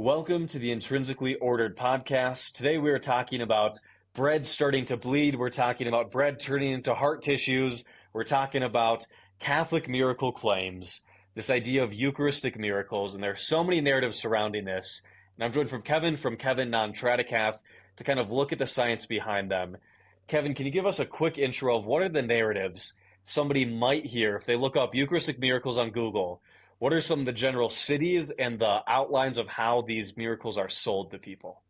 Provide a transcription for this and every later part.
Welcome to the Intrinsically Ordered podcast. Today we are talking about bread starting to bleed. We're talking about bread turning into heart tissues. We're talking about Catholic miracle claims, this idea of Eucharistic miracles, and there are so many narratives surrounding this. And I'm joined from Kevin Non-Tradicath, to kind of look at the science behind them. Kevin, can you give us a quick intro of what are the narratives somebody might hear if they look up Eucharistic miracles on Google? What are some of the general cities and the outlines of how these miracles are sold to people?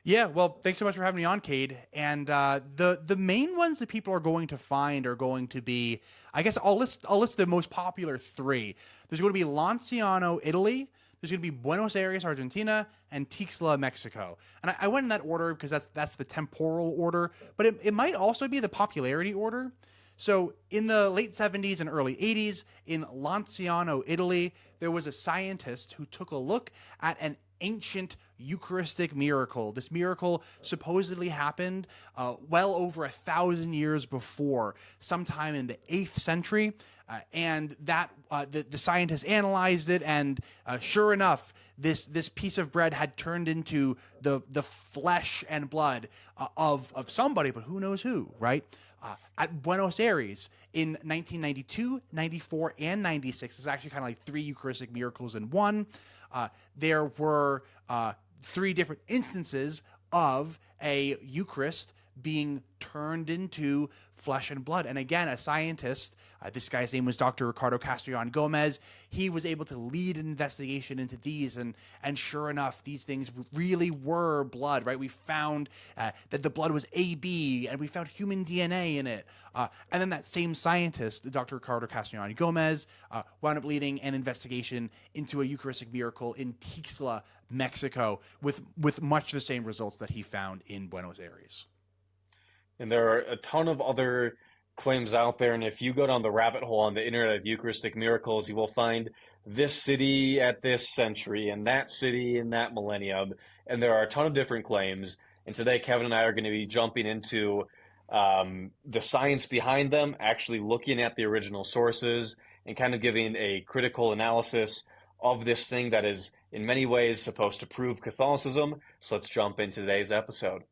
Yeah, well, thanks so much for having me on, Cade. And the main ones that people are going to find are going to be, I guess I'll list the most popular three. There's going to be Lonciano, Italy. There's going to be Buenos Aires, Argentina, and Tlaxcala, Mexico. And I went in that order because that's the temporal order, but it might also be the popularity order. So in the late 70s and early 80s, in Lonciano, Italy, there was a scientist who took a look at an ancient Eucharistic miracle. This miracle supposedly happened well over 1,000 years before, sometime in the 8th century. And that the scientists analyzed it, and sure enough, this piece of bread had turned into the flesh and blood of somebody, but who knows who, right? At Buenos Aires in 1992, 94, and 96, it's actually kind of like three Eucharistic miracles in one. There were three different instances of a Eucharist being turned into flesh and blood. And again, a scientist, this guy's name was Dr. Ricardo Castellan Gomez, he was able to lead an investigation into these, and sure enough, these things really were blood, right? We found that the blood was AB, and we found human DNA in it. And then that same scientist, Dr. Ricardo Castellan Gomez, wound up leading an investigation into a Eucharistic miracle in Tlaxcala, Mexico, with much the same results that he found in Buenos Aires. And there are a ton of other claims out there. And if you go down the rabbit hole on the internet of Eucharistic miracles, you will find this city at this century and that city in that millennium. And there are a ton of different claims. And today, Kevin and I are going to be jumping into the science behind them, actually looking at the original sources and kind of giving a critical analysis of this thing that is in many ways supposed to prove Catholicism. So let's jump into today's episode.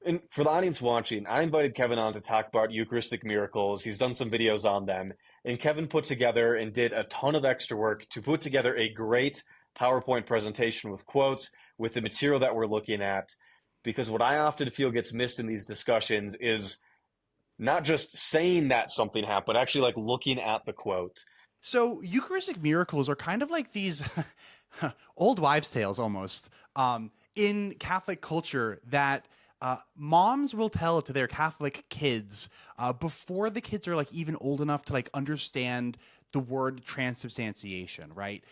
And for the audience watching, I invited Kevin on to talk about Eucharistic miracles. He's done some videos on them. And Kevin put together and did a ton of extra work to put together a great PowerPoint presentation with quotes, with the material that we're looking at. Because what I often feel gets missed in these discussions is not just saying that something happened, but actually like looking at the quote. So Eucharistic miracles are kind of like these old wives' tales almost in Catholic culture that moms will tell to their Catholic kids before the kids are like even old enough to like understand the word transubstantiation, right?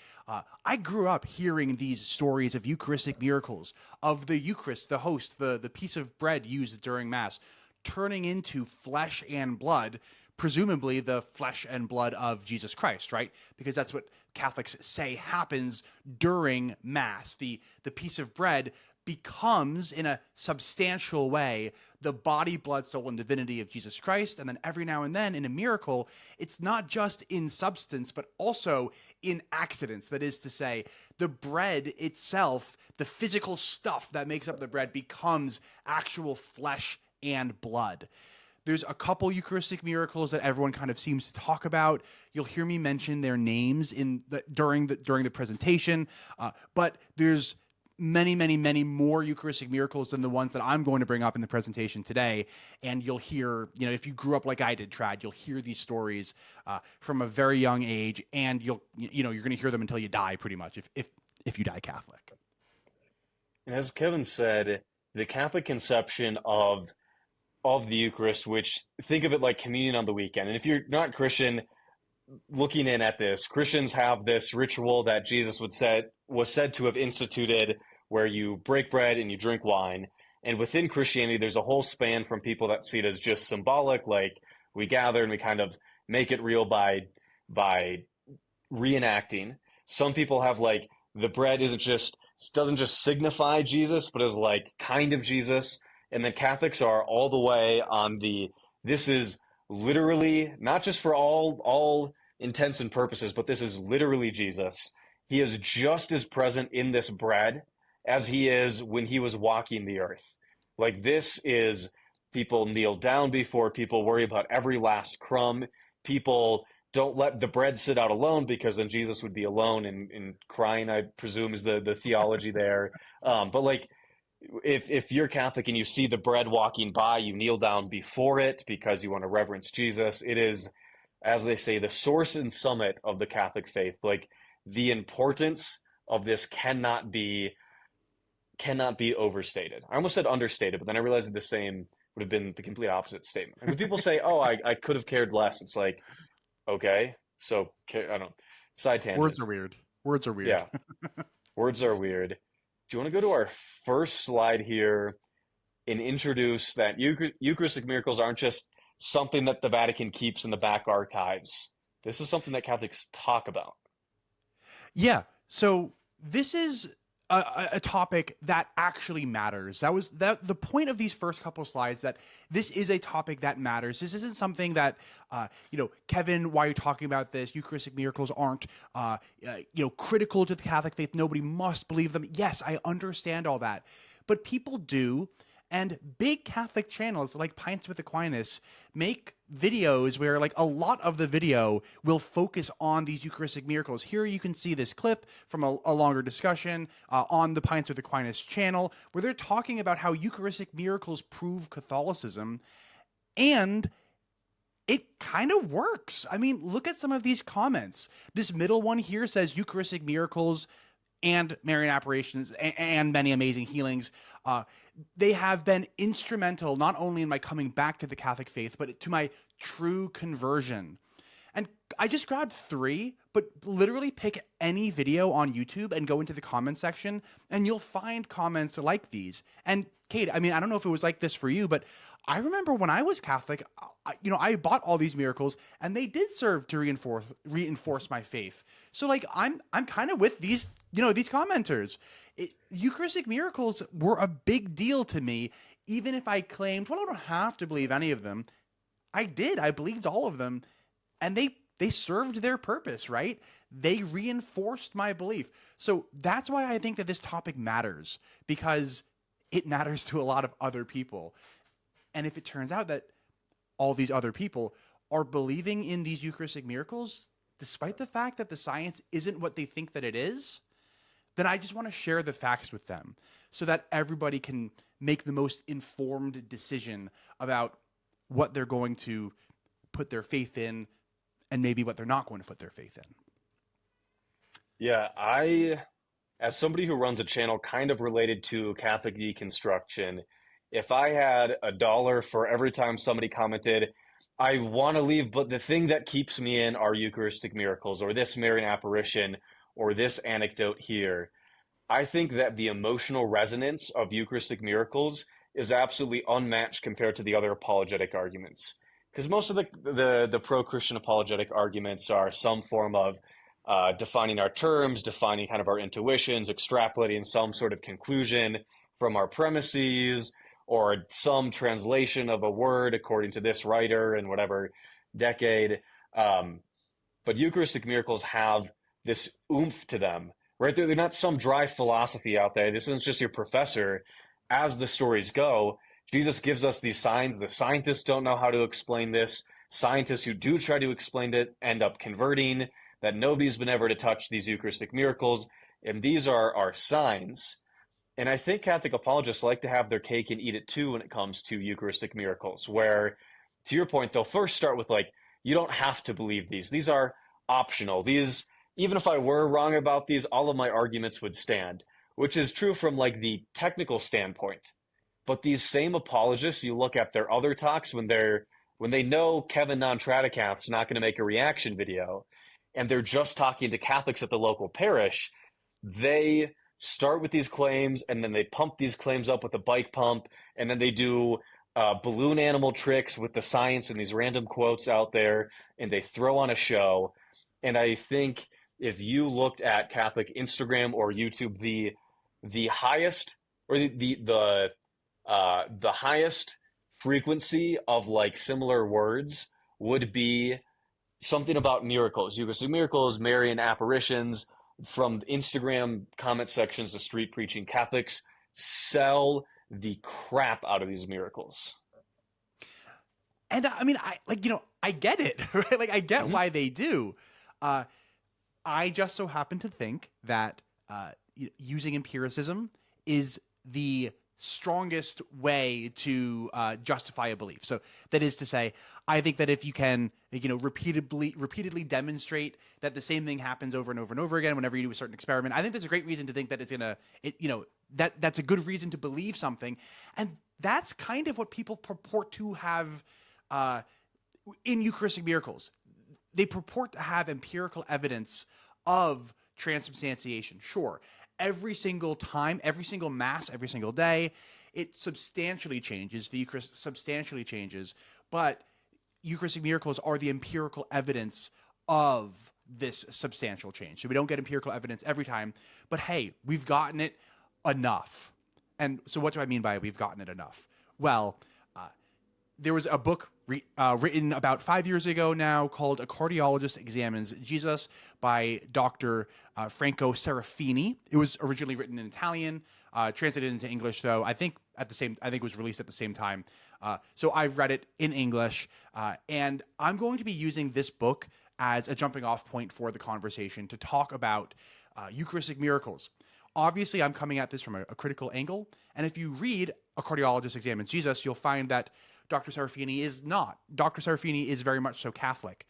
I grew up hearing these stories of Eucharistic miracles, of the Eucharist, the host, the piece of bread used during Mass, turning into flesh and blood, presumably the flesh and blood of Jesus Christ, right? Because that's what Catholics say happens during Mass. The piece of bread becomes, in a substantial way, the body, blood, soul, and divinity of Jesus Christ. And then every now and then, in a miracle, it's not just in substance, but also in accidents. That is to say, the bread itself, the physical stuff that makes up the bread, becomes actual flesh and blood. There's a couple Eucharistic miracles that everyone kind of seems to talk about. You'll hear me mention their names during the presentation, but there's many more Eucharistic miracles than the ones that I'm going to bring up in the presentation today. And you'll hear, if you grew up like I did, Trad, you'll hear these stories from a very young age, and you're going to hear them until you die, pretty much, if you die Catholic. And as Kevin said, the Catholic conception of the Eucharist, which think of it like communion on the weekend. And if you're not Christian, looking in at this, Christians have this ritual that Jesus was said to have instituted, where you break bread and you drink wine. And within Christianity, there's a whole span from people that see it as just symbolic, like we gather and we kind of make it real by reenacting. Some people have like the bread doesn't just signify Jesus, but is like kind of Jesus. And then Catholics are all the way on this is literally, not just for all intents and purposes, but this is literally Jesus. he is just as present in this bread as he is when he was walking the earth. Like this is people kneel down before, people worry about every last crumb. People don't let the bread sit out alone because then Jesus would be alone and crying, I presume, is the theology there. But like if you're Catholic and you see the bread walking by, you kneel down before it because you want to reverence Jesus. It is, as they say, the source and summit of the Catholic faith. Like the importance of this cannot be overstated. I almost said understated, but then I realized that the same would have been the complete opposite statement. And when people say, "Oh, I could have cared less," it's like, okay, so I don't. Side tangent. Words are weird. Words are weird. Yeah, words are weird. Do you want to go to our first slide here and introduce that Eucharistic miracles aren't just something that the Vatican keeps in the back archives? This is something that Catholics talk about. Yeah. So this is a topic that actually matters. That was the point of these first couple of slides, that this is a topic that matters. This isn't something that, Kevin, why are you talking about this? Eucharistic miracles aren't, critical to the Catholic faith. Nobody must believe them. Yes, I understand all that. But people do. And big Catholic channels like Pints with Aquinas make videos where like a lot of the video will focus on these Eucharistic miracles. Here you can see this clip from a longer discussion on the Pints with Aquinas channel where they're talking about how Eucharistic miracles prove Catholicism, and it kind of works. I mean, look at some of these comments. This middle one here says Eucharistic miracles and Marian apparitions and many amazing healings. They have been instrumental not only in my coming back to the Catholic faith, but to my true conversion. And I just grabbed 3, but literally pick any video on YouTube and go into the comment section, and you'll find comments like these. And Kate, I mean, I don't know if it was like this for you, but I remember when I was Catholic, I bought all these miracles, and they did serve to reinforce my faith. So like, I'm kind of with these, these commenters. Eucharistic miracles were a big deal to me, even if I claimed, well, I don't have to believe any of them. I did. I believed all of them, and they served their purpose, right? They reinforced my belief. So that's why I think that this topic matters, because it matters to a lot of other people. And if it turns out that all these other people are believing in these Eucharistic miracles, despite the fact that the science isn't what they think that it is, then I just want to share the facts with them so that everybody can make the most informed decision about what they're going to put their faith in and maybe what they're not going to put their faith in. Yeah, as somebody who runs a channel kind of related to Catholic deconstruction, if I had $1 for every time somebody commented, I want to leave, but the thing that keeps me in are Eucharistic miracles, or this Marian apparition, or this anecdote here, I think that the emotional resonance of Eucharistic miracles is absolutely unmatched compared to the other apologetic arguments. Because most of the pro-Christian apologetic arguments are some form of defining our terms, defining kind of our intuitions, extrapolating some sort of conclusion from our premises, or some translation of a word according to this writer in whatever decade. But Eucharistic miracles have this oomph to them, right? They're not some dry philosophy out there. This isn't just your professor. As the stories go, Jesus gives us these signs. The scientists don't know how to explain this. Scientists who do try to explain it end up converting, that nobody's been ever to touch these Eucharistic miracles. And these are signs. And I think Catholic apologists like to have their cake and eat it too when it comes to Eucharistic miracles, where, to your point, they'll first start with like, you don't have to believe these. These are optional. These, even if I were wrong about these, all of my arguments would stand, which is true from like the technical standpoint. But these same apologists, you look at their other talks when they know Kevin Non-Tradicath's not going to make a reaction video, and they're just talking to Catholics at the local parish, they start with these claims, and then they pump these claims up with a bike pump, and then they do balloon animal tricks with the science and these random quotes out there, and they throw on a show. And I think if you looked at Catholic Instagram or YouTube, the highest or the highest frequency of like similar words would be something about miracles, Eucharistic miracles, Marian apparitions, from Instagram comment sections to street preaching, Catholics sell the crap out of these miracles. And I mean, I get it, right? Like, I get Mm-hmm. why they do. Uh, I just so happen to think that using empiricism is the strongest way to justify a belief. So that is to say, I think that if you can, repeatedly demonstrate that the same thing happens over and over and over again whenever you do a certain experiment, I think there's a great reason to think that that's a good reason to believe something, and that's kind of what people purport to have in Eucharistic miracles. They purport to have empirical evidence of transubstantiation. Sure, every single time, every single Mass, every single day, it substantially changes. The Eucharist substantially changes, but Eucharistic miracles are the empirical evidence of this substantial change. So we don't get empirical evidence every time, but hey, we've gotten it enough. And so what do I mean by we've gotten it enough? Well, there was a book written about 5 years ago now called A Cardiologist Examines Jesus by Dr. Franco Serafini. It was originally written in Italian, translated into English, though. I think it was released at the same time. So I've read it in English, and I'm going to be using this book as a jumping off point for the conversation to talk about Eucharistic miracles. Obviously, I'm coming at this from a critical angle, and if you read A Cardiologist Examines Jesus, you'll find that Dr. Serafini is not. Dr. Serafini is very much so Catholic.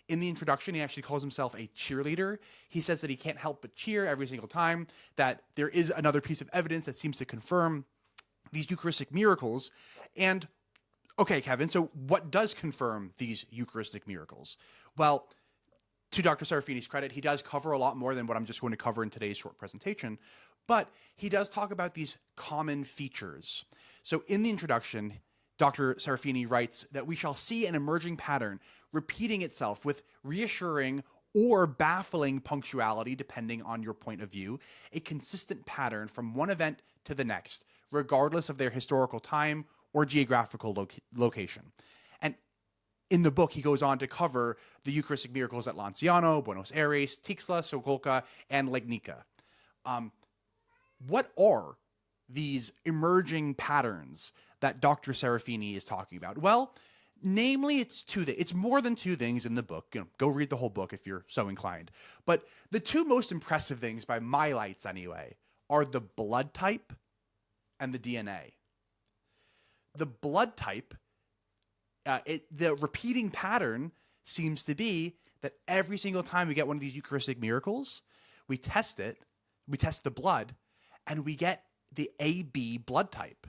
In the introduction, he actually calls himself a cheerleader. He says that he can't help but cheer every single time, that there is another piece of evidence that seems to confirm these Eucharistic miracles. And, okay, Kevin, so what does confirm these Eucharistic miracles? Well, to Dr. Serafini's credit, he does cover a lot more than what I'm just going to cover in today's short presentation, but he does talk about these common features. So in the introduction, Dr. Serafini writes that we shall see an emerging pattern repeating itself with reassuring or baffling punctuality, depending on your point of view, a consistent pattern from one event to the next, regardless of their historical time or geographical location. And in the book, he goes on to cover the Eucharistic miracles at Lonciano, Buenos Aires, Tlaxcala, Sokolka, and Legnica. What are these emerging patterns that Dr. Serafini is talking about? Well, namely, it's more than two things in the book. Go read the whole book if you're so inclined. But the two most impressive things, by my lights anyway, are the blood type and the DNA. The blood type, the repeating pattern seems to be that every single time we get one of these Eucharistic miracles, we test the blood, and we get the AB blood type,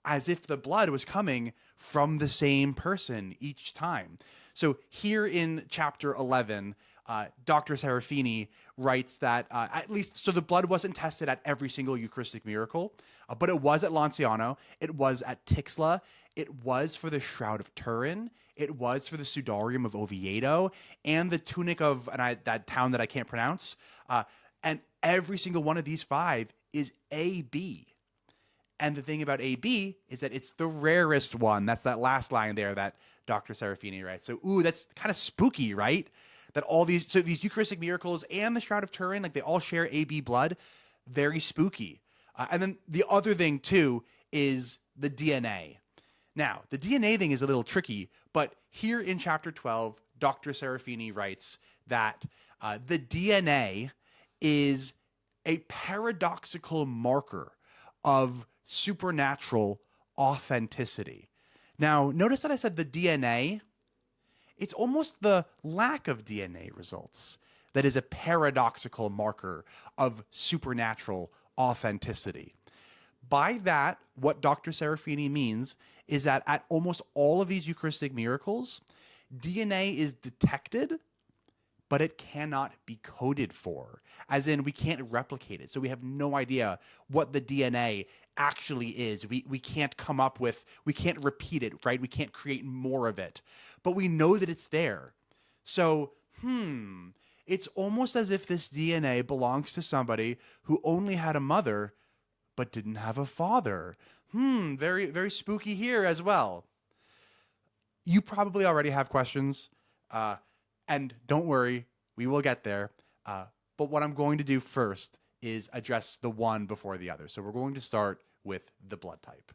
as if the blood was coming from the same person each time. So here in chapter 11, Dr. Serafini writes that so the blood wasn't tested at every single Eucharistic miracle, but it was at Lonciano, it was at Tlaxcala, it was for the Shroud of Turin, it was for the Sudarium of Oviedo, and the tunic of that town that I can't pronounce. And every single one of these five is AB. And the thing about AB is that it's the rarest one. That's that last line there that Dr. Serafini writes. So, that's kind of spooky, right? That these Eucharistic miracles and the Shroud of Turin, like, they all share AB blood. Very spooky. And then the other thing, too, is the DNA. Now, the DNA thing is a little tricky, but here in chapter 12, Dr. Serafini writes that the DNA is a paradoxical marker of supernatural authenticity. Now, notice that I said the DNA. It's almost the lack of DNA results that is a paradoxical marker of supernatural authenticity. By that, what Dr. Serafini means is that at almost all of these Eucharistic miracles, DNA is detected, but it cannot be coded for, as in we can't replicate it. So we have no idea what the DNA actually is. We can't we can't repeat it, right? We can't create more of it, but we know that it's there. So, it's almost as if this DNA belongs to somebody who only had a mother, but didn't have a father. Very, very spooky here as well. You probably already have questions. And don't worry, we will get there. But what I'm going to do first is address the one before the other. So we're going to start with the blood type.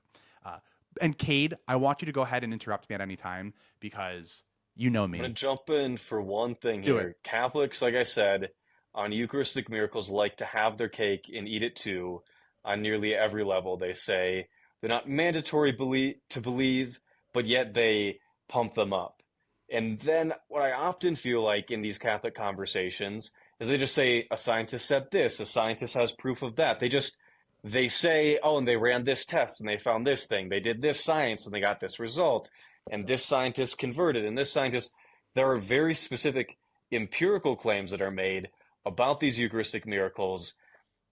And Cade, I want you to go ahead and interrupt me at any time because you know I'm going me. to jump in for one thing Do it. here. Catholics, like I said, on Eucharistic miracles like to have their cake and eat it too on nearly every level. They say they're not mandatory to believe, but yet they pump them up. And then what I often feel like in these Catholic conversations is they just say a scientist said this, a scientist has proof of that. They say, oh, and they ran this test and they found this thing. They did this science and they got this result. And this scientist converted, and this scientist, there are very specific empirical claims that are made about these Eucharistic miracles,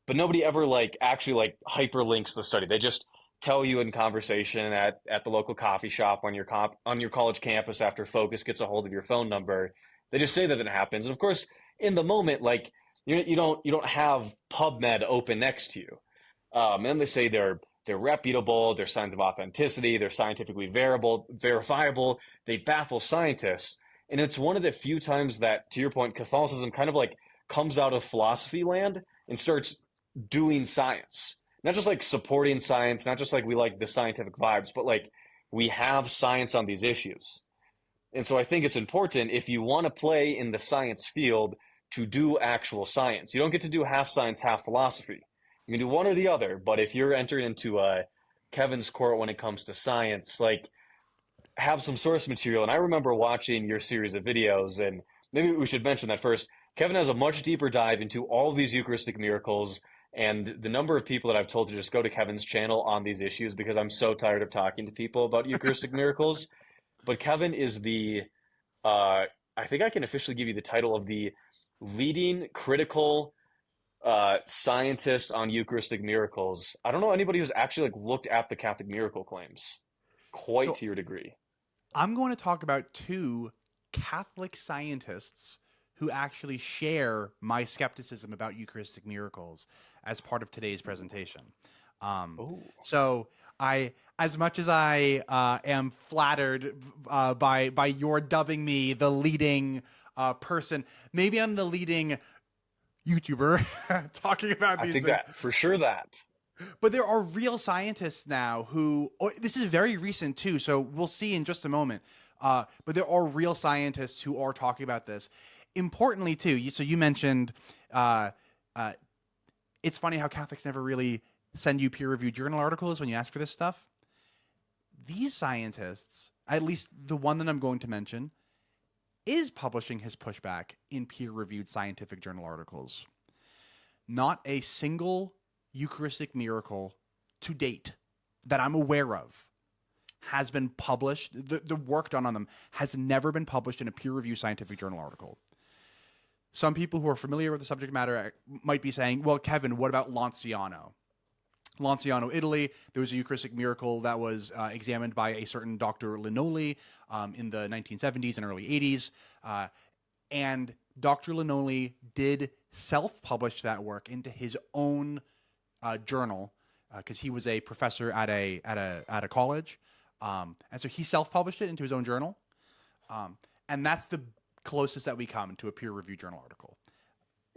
but nobody ever actually hyperlinks the study. They just tell you in conversation at the local coffee shop on on your college campus after Focus gets a hold of your phone number. They just say that it happens. And of course, in the moment, you don't have PubMed open next to you. And then they say they're reputable, they're signs of authenticity, they're scientifically verifiable, they baffle scientists. And it's one of the few times that, to your point, Catholicism kind of comes out of philosophy land and starts doing science. Not just supporting science, not just we like the scientific vibes, but we have science on these issues. And so I think it's important if you want to play in the science field to do actual science. You don't get to do half science, half philosophy. You can do one or the other, but if you're entering into Kevin's court when it comes to science, have some source material. And I remember watching your series of videos, and maybe we should mention that first. Kevin has a much deeper dive into all of these Eucharistic miracles, and the number of people that I've told to just go to Kevin's channel on these issues because I'm so tired of talking to people about Eucharistic miracles. But Kevin is I think I can officially give you the title of the leading critical scientist on Eucharistic miracles. I don't know anybody who's actually looked at the Catholic miracle claims quite So to your degree. I'm going to talk about two Catholic scientists who actually share my skepticism about Eucharistic miracles as part of today's presentation. Oh, So as much as I am flattered by your dubbing me the leading person, maybe I'm the leading YouTuber talking about I these think things. that for sure that. But there are real scientists now who, this is very recent too, so we'll see in just a moment. But there are real scientists who are talking about this. Importantly too, so you mentioned, it's funny how Catholics never really send you peer-reviewed journal articles when you ask for this stuff. These scientists, at least the one that I'm going to mention, is publishing his pushback in peer-reviewed scientific journal articles. Not a single Eucharistic miracle to date that I'm aware of has been published. The work done on them has never been published in a peer-reviewed scientific journal article. Some people who are familiar with the subject matter might be saying, well, Kevin, what about Lonciano? Lonciano, Italy, there was a Eucharistic miracle that was examined by a certain Dr. Linoli in the 1970s and early 80s. And Dr. Linoli did self-publish that work into his own journal because he was a professor at a college. And so he self-published it into his own journal. And that's the closest that we come to a peer-reviewed journal article.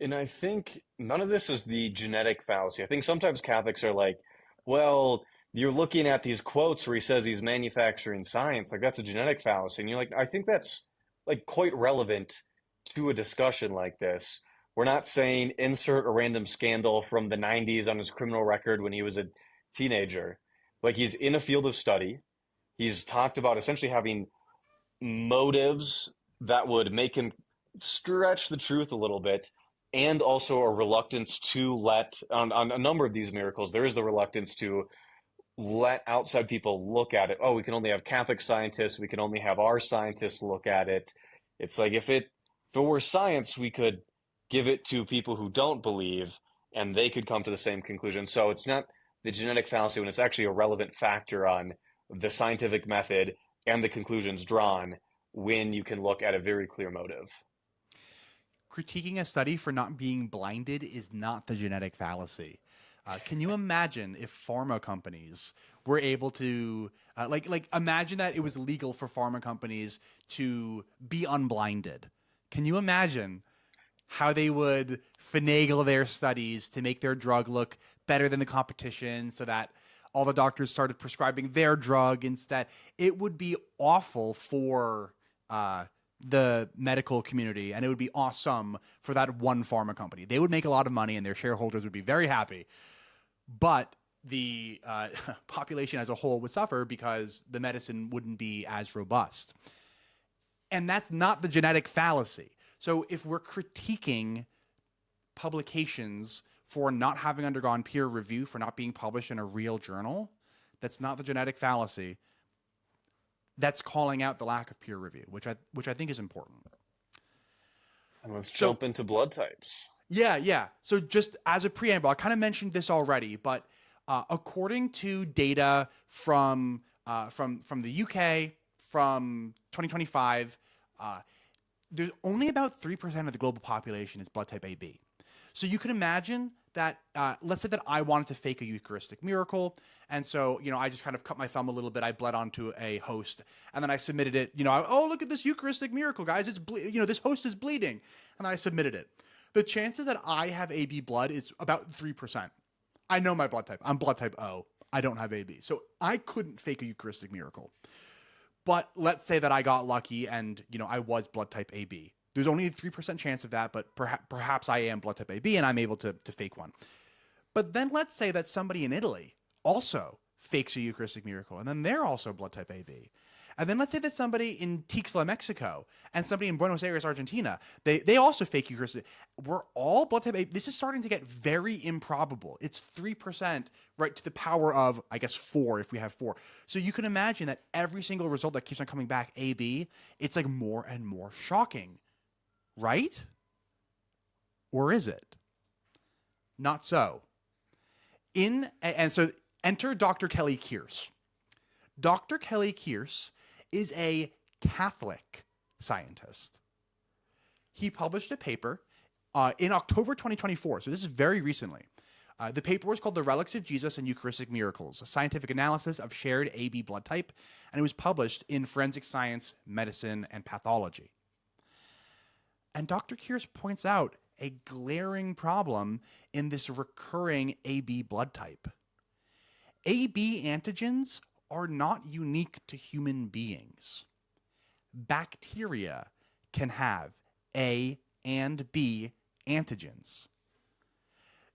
And I think none of this is the genetic fallacy. I think sometimes Catholics are like, well, you're looking at these quotes where he says he's manufacturing science, that's a genetic fallacy. And you're like, I think that's quite relevant to a discussion like this. We're not saying insert a random scandal from the 90s on his criminal record when he was a teenager. He's in a field of study. He's talked about essentially having motives that would make him stretch the truth a little bit, and also a reluctance to let, on a number of these miracles, there is the reluctance to let outside people look at it. Oh, we can only have Catholic scientists. We can only have our scientists look at it. It's if it were science, we could give it to people who don't believe, and they could come to the same conclusion. So it's not the genetic fallacy when it's actually a relevant factor on the scientific method and the conclusions drawn when you can look at a very clear motive. Critiquing a study for not being blinded is not the genetic fallacy. Can you imagine if pharma companies were able to, imagine that it was legal for pharma companies to be unblinded? Can you imagine how they would finagle their studies to make their drug look better than the competition so that all the doctors started prescribing their drug instead. It would be awful for the medical community, and it would be awesome for that one pharma company. They would make a lot of money, and their shareholders would be very happy. But the population as a whole would suffer because the medicine wouldn't be as robust. And that's not the genetic fallacy. So if we're critiquing publications for not having undergone peer review, for not being published in a real journal, that's not the genetic fallacy. That's calling out the lack of peer review, which I think is important. And let's jump into blood types. Yeah. So just as a preamble, I kind of mentioned this already, but according to data from the UK from 2025, there's only about 3% of the global population is blood type AB. So you can imagine that, let's say that I wanted to fake a Eucharistic miracle. And so, I just kind of cut my thumb a little bit. I bled onto a host and then I submitted it, oh, look at this Eucharistic miracle, guys. It's, this host is bleeding. And then I submitted it. The chances that I have AB blood is about 3%. I know my blood type. I'm blood type O. I don't have AB. So I couldn't fake a Eucharistic miracle. But let's say that I got lucky and, I was blood type AB. There's only a 3% chance of that, but perhaps I am blood type AB and I'm able to fake one. But then let's say that somebody in Italy also fakes a Eucharistic miracle, and then they're also blood type AB. And then let's say that somebody in Tlaxcala, Mexico, and somebody in Buenos Aires, Argentina, they also fake Eucharistic. We're all blood type AB. This is starting to get very improbable. It's 3%, right, to the power of, I guess, 4 if we have 4. So you can imagine that every single result that keeps on coming back AB, it's like more and more shocking. Right? Or is it? Not so. And so enter Dr. Kelly Kiers. Dr. Kelly Kiers is a Catholic scientist. He published a paper in October 2024, so this is very recently. The paper was called The Relics of Jesus and Eucharistic Miracles, a scientific analysis of shared AB blood type, and it was published in Forensic Science, Medicine, and Pathology. And Dr. Kiers points out a glaring problem in this recurring AB blood type. AB antigens are not unique to human beings. Bacteria can have A and B antigens.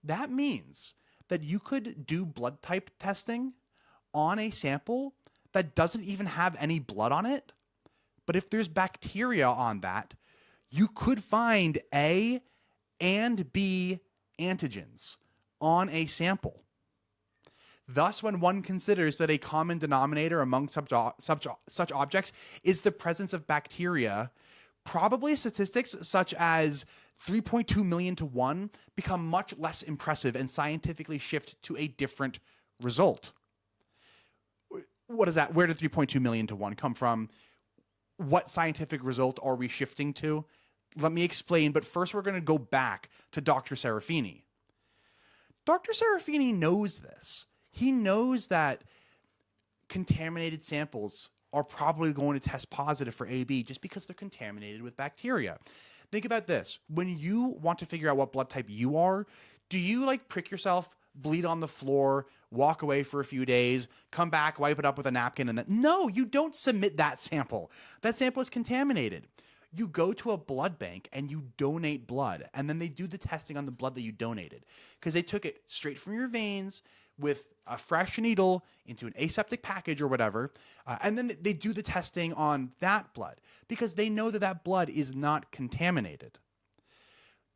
That means that you could do blood type testing on a sample that doesn't even have any blood on it, but if there's bacteria on that, you could find A and B antigens on a sample. Thus, when one considers that a common denominator among such objects is the presence of bacteria, probably statistics such as 3.2 million to 1 become much less impressive and scientifically shift to a different result. What is that? Where did 3.2 million to 1 come from? What scientific result are we shifting to? Let me explain, but first we're going to go back to Dr. Serafini. Dr. Serafini knows this. He knows that contaminated samples are probably going to test positive for AB just because they're contaminated with bacteria. Think about this. When you want to figure out what blood type you are, do you prick yourself, bleed on the floor, walk away for a few days, come back, wipe it up with a napkin, and then... No, you don't submit that sample. That sample is contaminated. You go to a blood bank and you donate blood, and then they do the testing on the blood that you donated because they took it straight from your veins with a fresh needle into an aseptic package or whatever, and then they do the testing on that blood because they know that that blood is not contaminated.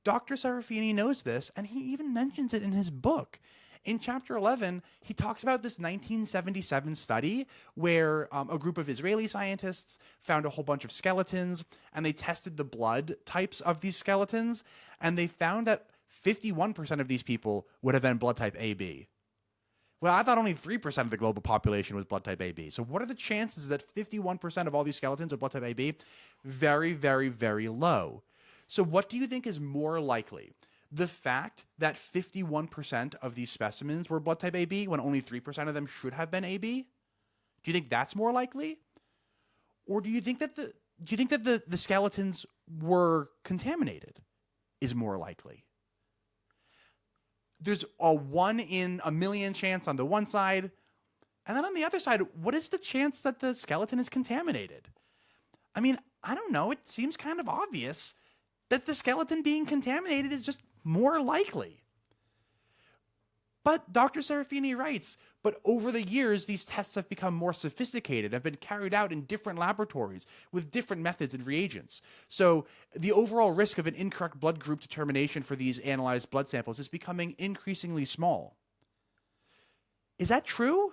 Dr. Serafini knows this, and he even mentions it in his book. In chapter 11, he talks about this 1977 study where a group of Israeli scientists found a whole bunch of skeletons, and they tested the blood types of these skeletons, and they found that 51% of these people would have been blood type AB. Well, I thought only 3% of the global population was blood type AB. So what are the chances that 51% of all these skeletons are blood type AB? Very, very, very low. So what do you think is more likely? The fact that 51% of these specimens were blood type AB when only 3% of them should have been AB? Do you think that's more likely? Or do you think that the skeletons were contaminated? is more likely. There's a 1 in a million chance on the one side. And then on the other side, what is the chance that the skeleton is contaminated? I mean, I don't know. It seems kind of obvious that the skeleton being contaminated is just more likely. But Dr. Serafini writes, but over the years, these tests have become more sophisticated, have been carried out in different laboratories with different methods and reagents. So the overall risk of an incorrect blood group determination for these analyzed blood samples is becoming increasingly small. Is that true?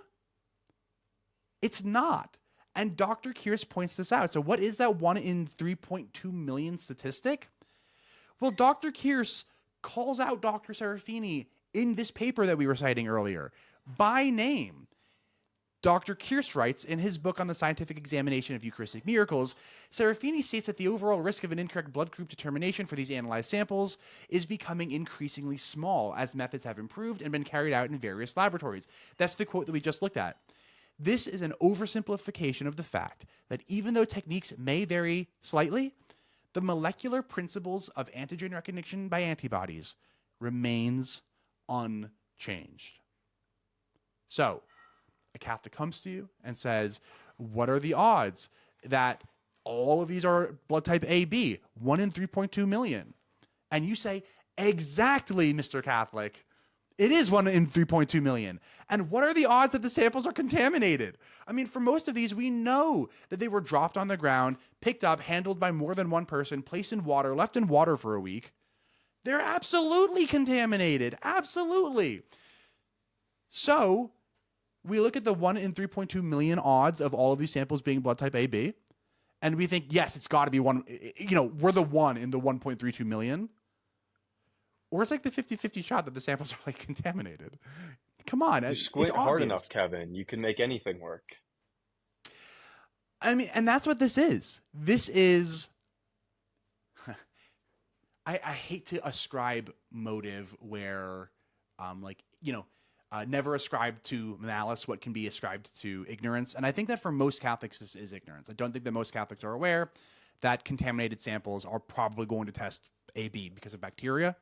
It's not. And Dr. Kiers points this out. So what is that 1 in 3.2 million statistic? Well, Dr. Kiers calls out Dr. Serafini in this paper that we were citing earlier by name. Dr. Kiers writes in his book on the scientific examination of Eucharistic miracles, Serafini states that the overall risk of an incorrect blood group determination for these analyzed samples is becoming increasingly small as methods have improved and been carried out in various laboratories. That's the quote that we just looked at. This is an oversimplification of the fact that even though techniques may vary slightly, the molecular principles of antigen recognition by antibodies remains unchanged. So, a Catholic comes to you and says, what are the odds that all of these are blood type AB? 1 in 3.2 million. And you say, exactly, Mr. Catholic. It is 1 in 3.2 million. And what are the odds that the samples are contaminated? I mean, for most of these, we know that they were dropped on the ground, picked up, handled by more than one person, placed in water, left in water for a week. They're absolutely contaminated. Absolutely. So we look at the 1 in 3.2 million odds of all of these samples being blood type AB, and we think, yes, it's got to be one. We're the 1 in the 1.32 million. Or it's like the 50-50 shot that the samples are like contaminated. Come on. You squint hard enough, Kevin. You can make anything work. I mean, and that's what this is. This is... I hate to ascribe motive where, never ascribe to malice what can be ascribed to ignorance. And I think that for most Catholics, this is ignorance. I don't think that most Catholics are aware that contaminated samples are probably going to test AB because of bacteria.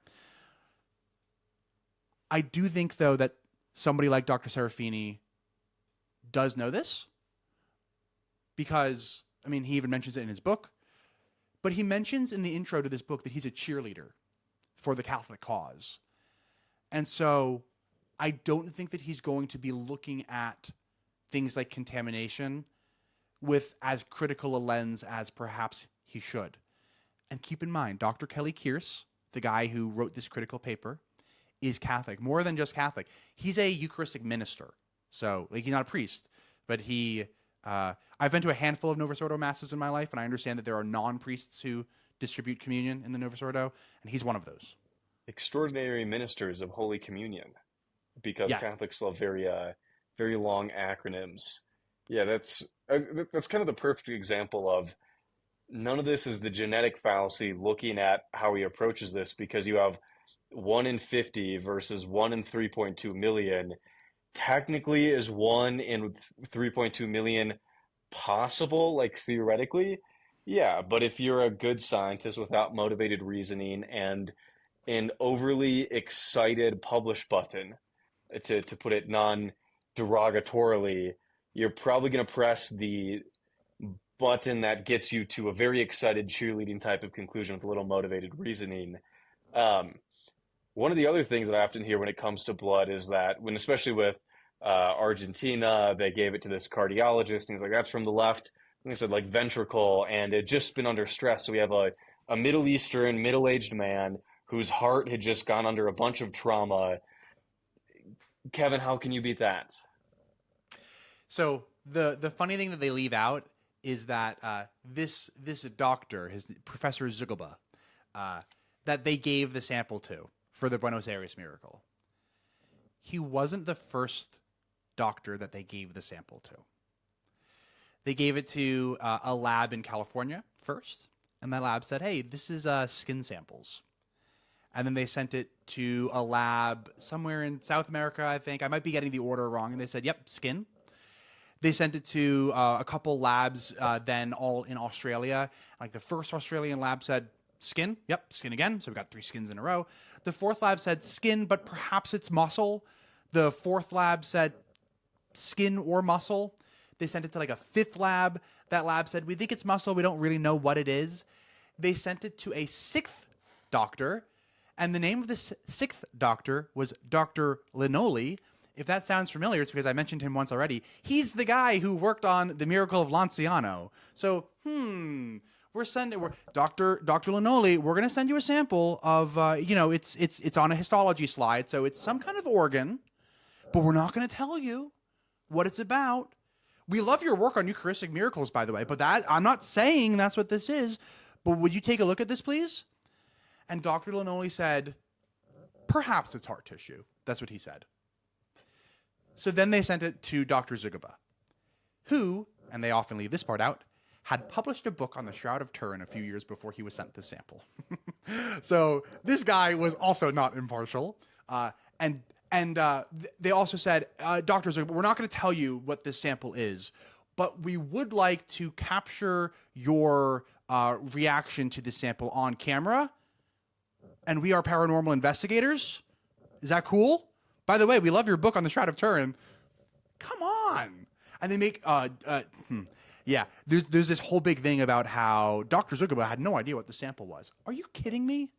I do think, though, that somebody like Dr. Serafini does know this because, I mean, he even mentions it in his book, but he mentions in the intro to this book that he's a cheerleader for the Catholic cause. And so I don't think that he's going to be looking at things like contamination with as critical a lens as perhaps he should. And keep in mind, Dr. Kelly Kiers, the guy who wrote this critical paper, is Catholic, more than just Catholic. He's a Eucharistic minister. So, he's not a priest, but I've been to a handful of Novus Ordo masses in my life, and I understand that there are non-priests who distribute communion in the Novus Ordo, and he's one of those. Extraordinary ministers of Holy Communion, because Yeah. Catholics love very, very long acronyms. Yeah, that's kind of the perfect example of none of this is the genetic fallacy looking at how he approaches this, because you have 1 in 50 versus 1 in 3.2 million. Technically, is 1 in 3.2 million possible, like theoretically? Yeah, but if you're a good scientist without motivated reasoning and an overly excited publish button, to put it non-derogatorily, you're probably going to press the button that gets you to a very excited cheerleading type of conclusion with a little motivated reasoning. One of the other things that I often hear when it comes to blood is that especially with Argentina, they gave it to this cardiologist, and he's like, that's from the left. And they said, like, ventricle, and it had just been under stress. So we have a Middle Eastern, middle-aged man whose heart had just gone under a bunch of trauma. Kevin, how can you beat that? So the funny thing that they leave out is that this doctor, Professor Zugelba, that they gave the sample to for the Buenos Aires miracle, he wasn't the first doctor that they gave the sample to. They gave it to a lab in California first, and that lab said, hey, this is skin samples. And then they sent it to a lab somewhere in South America, I think. I might be getting the order wrong. And they said, yep, skin. They sent it to a couple labs then all in Australia. Like the first Australian lab said, skin. Yep, skin again. So we got 3 skins in a row. The 4th lab said skin, but perhaps it's muscle. The 4th lab said skin or muscle. They sent it to like a 5th lab. That lab said, we think it's muscle. We don't really know what it is. They sent it to a 6th doctor. And the name of this 6th doctor was Dr. Linoli. If that sounds familiar, it's because I mentioned him once already. He's the guy who worked on the miracle of Lonciano. So, we're Dr. Linoli. We're going to send you a sample of, it's on a histology slide. So it's some kind of organ, but we're not going to tell you what it's about. We love your work on Eucharistic miracles, by the way, but I'm not saying that's what this is, but would you take a look at this, please? And Dr. Linoli said, perhaps it's heart tissue. That's what he said. So then they sent it to Dr. Zugaba, who, and they often leave this part out, had published a book on the Shroud of Turin a few years before he was sent the sample. So this guy was also not impartial. And they also said, Dr. Zugaba, we're not going to tell you what this sample is, but we would like to capture your reaction to this sample on camera. And we are paranormal investigators. Is that cool? By the way, we love your book on the Shroud of Turin. Come on. And they make, yeah, there's this whole big thing about how Dr. Zugaba had no idea what the sample was. Are you kidding me?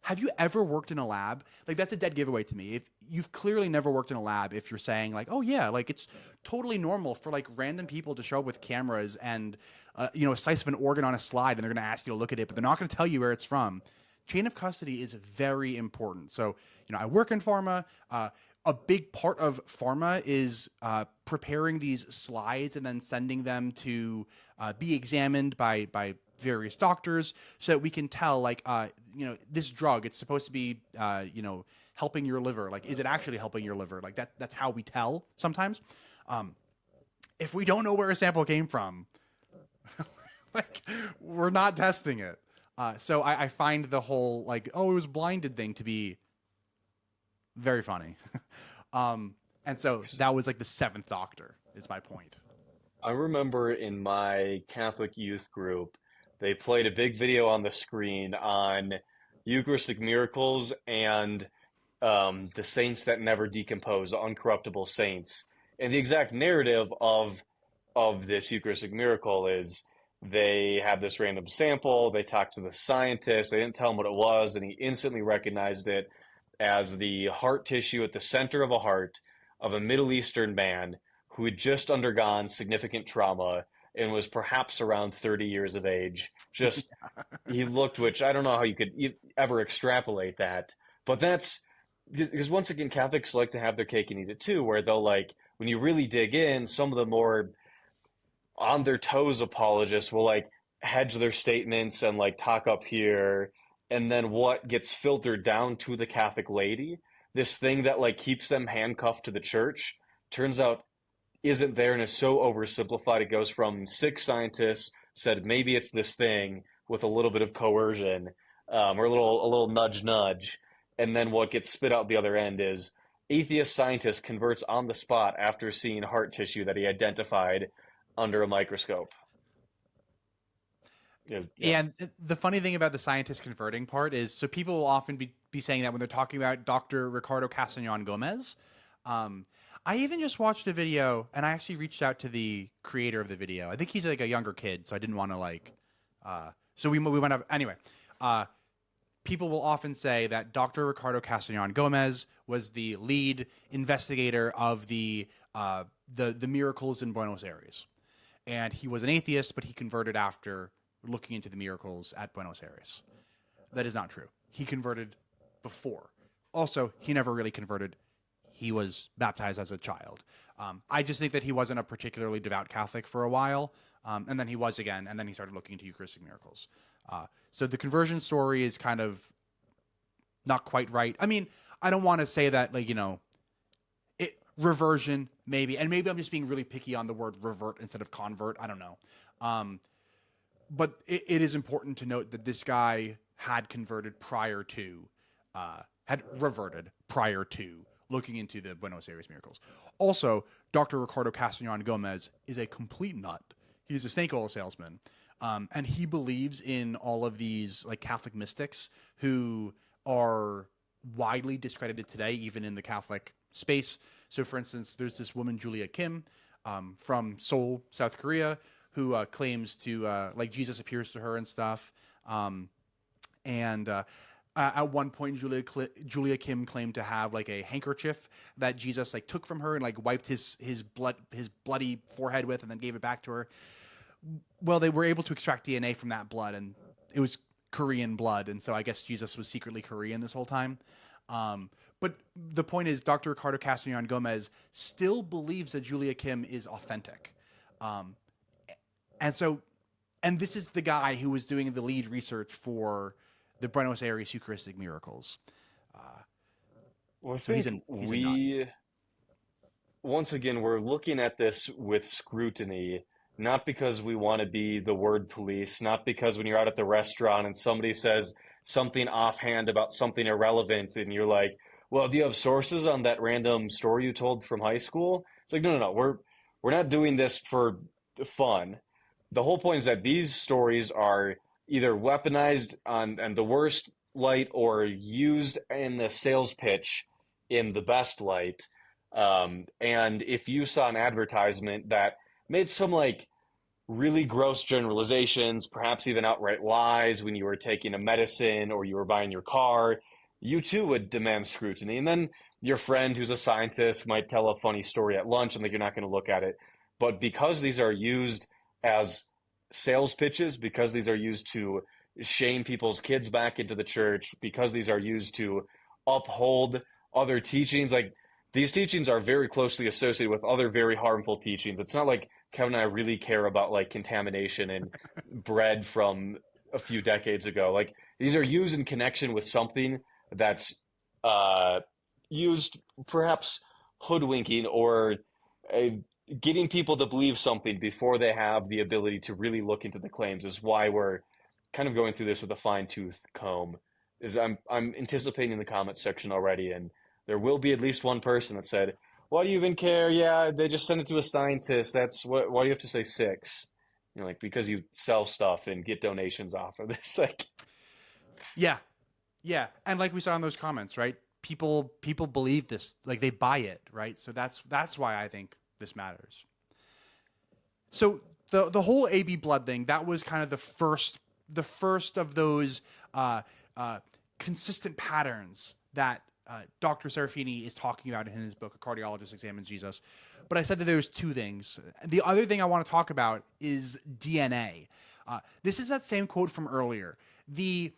Have you ever worked in a lab? Like, that's a dead giveaway to me. If you've clearly never worked in a lab, if you're saying like, oh yeah, like it's totally normal for like random people to show up with cameras and, a slice of an organ on a slide, and they're going to ask you to look at it, but they're not going to tell you where it's from. Chain of custody is very important. So, I work in pharma. A big part of pharma is preparing these slides and then sending them to be examined by various doctors so that we can tell, like, this drug, it's supposed to be, helping your liver. Like, is it actually helping your liver? Like, that's how we tell sometimes. If we don't know where a sample came from, like, we're not testing it. So I find the whole, like, oh, it was blinded thing to be very funny. And so that was like the 7th doctor, is my point. I remember in my Catholic youth group, they played a big video on the screen on Eucharistic miracles and the saints that never decompose, the uncorruptible saints. And the exact narrative of this Eucharistic miracle is they have this random sample, they talked to the scientist, they didn't tell him what it was, and he instantly recognized it as the heart tissue at the center of a heart of a Middle Eastern man who had just undergone significant trauma and was perhaps around 30 years of age. Just, he looked, which I don't know how you could ever extrapolate that, but that's, because once again, Catholics like to have their cake and eat it too, where they'll, like, when you really dig in, some of the more on their toes apologists will, like, hedge their statements and, like, talk up here, and then what gets filtered down to the Catholic laity, this thing that, like, keeps them handcuffed to the church, turns out isn't there and is so oversimplified. It goes from 6 scientists said maybe it's this thing with a little bit of coercion, or a little nudge, and then what gets spit out the other end is atheist scientist converts on the spot after seeing heart tissue that he identified under a microscope. Yeah. And the funny thing about the scientist converting part is, so people will often be saying that when they're talking about Dr. Ricardo Castañón Gomez. I even just watched a video, and I actually reached out to the creator of the video. I think he's like a younger kid, so I didn't want to like. So we went up anyway. People will often say that Dr. Ricardo Castañón Gomez was the lead investigator of the miracles in Buenos Aires, and he was an atheist, but he converted after looking into the miracles at Buenos Aires. That is not true. He converted before. Also, he never really converted. He was baptized as a child. I just think that he wasn't a particularly devout Catholic for a while, and then he was again, and then he started looking into Eucharistic miracles. So the conversion story is kind of not quite right. I mean, I don't want to say that, like, reversion, maybe, and maybe I'm just being really picky on the word revert instead of convert. I don't know. But it is important to note that this guy had converted prior to, had reverted prior to looking into the Buenos Aires miracles. Also, Dr. Ricardo Castañón Gomez is a complete nut. He's a snake oil salesman. And he believes in all of these like Catholic mystics who are widely discredited today, even in the Catholic space. So, for instance, there's this woman, Julia Kim, from Seoul, South Korea, who claims to like Jesus appears to her and stuff. And at one point, Julia Kim claimed to have like a handkerchief that Jesus like took from her and like wiped his bloody forehead with, and then gave it back to her. Well, they were able to extract DNA from that blood, and it was Korean blood, and so I guess Jesus was secretly Korean this whole time. But the point is, Dr. Ricardo Castellan Gomez still believes that Julia Kim is authentic. And this is the guy who was doing the lead research for the Buenos Aires Eucharistic miracles. Well, I think once again, we're looking at this with scrutiny, not because we want to be the word police, not because when you're out at the restaurant and somebody says something offhand about something irrelevant and you're like, well, do you have sources on that random story you told from high school? It's like, no. We're not doing this for fun. The whole point is that these stories are either weaponized and the worst light or used in a sales pitch in the best light. And if you saw an advertisement that made some like really gross generalizations, perhaps even outright lies when you were taking a medicine or you were buying your car, you too would demand scrutiny. And then your friend who's a scientist might tell a funny story at lunch and like you're not going to look at it. But because these are used as sales pitches, because these are used to shame people's kids back into the church, because these are used to uphold other teachings, like these teachings are very closely associated with other very harmful teachings. It's not like Kevin and I really care about like contamination and bread from a few decades ago. Like these are used in connection with something that's used perhaps hoodwinking or getting people to believe something before they have the ability to really look into the claims is why we're kind of going through this with a fine-tooth comb. I'm anticipating the comments section already, and there will be at least one person that said, why do you even care? Yeah, they just sent it to a scientist. That's why do you have to say 6? You know, like because you sell stuff and get donations off of this. Like, yeah, and like we saw in those comments, right? People believe this, like they buy it, right? So that's why I think this matters. So the whole AB blood thing, that was kind of the first of those consistent patterns that Dr. Serafini is talking about in his book, A Cardiologist Examines Jesus. But I said that there was 2 things. The other thing I want to talk about is DNA. This is that same quote from earlier. The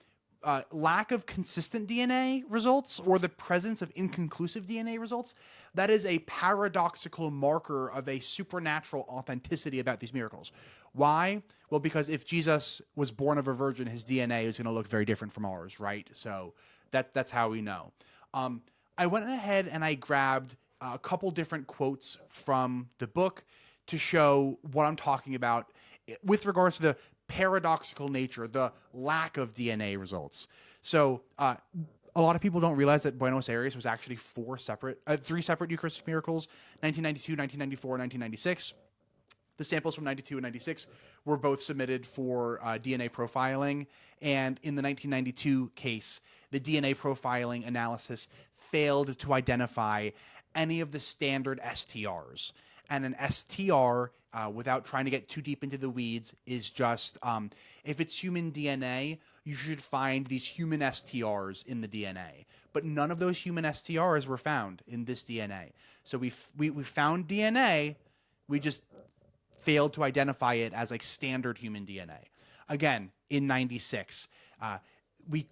lack of consistent DNA results or the presence of inconclusive DNA results, that is a paradoxical marker of a supernatural authenticity about these miracles. Why? Well, because if Jesus was born of a virgin, his DNA is going to look very different from ours, right? So that's how we know. I went ahead and I grabbed a couple different quotes from the book to show what I'm talking about with regards to the paradoxical nature, the lack of DNA results. So a lot of people don't realize that Buenos Aires was actually 3 separate Eucharistic miracles, 1992, 1994, 1996. The samples from 92 and 96 were both submitted for DNA profiling. And in the 1992 case, the DNA profiling analysis failed to identify any of the standard STRs. And an STR, without trying to get too deep into the weeds, is just if it's human DNA, you should find these human STRs in the DNA. But none of those human STRs were found in this DNA. So we found DNA, we just failed to identify it as like standard human DNA. Again, in 96, we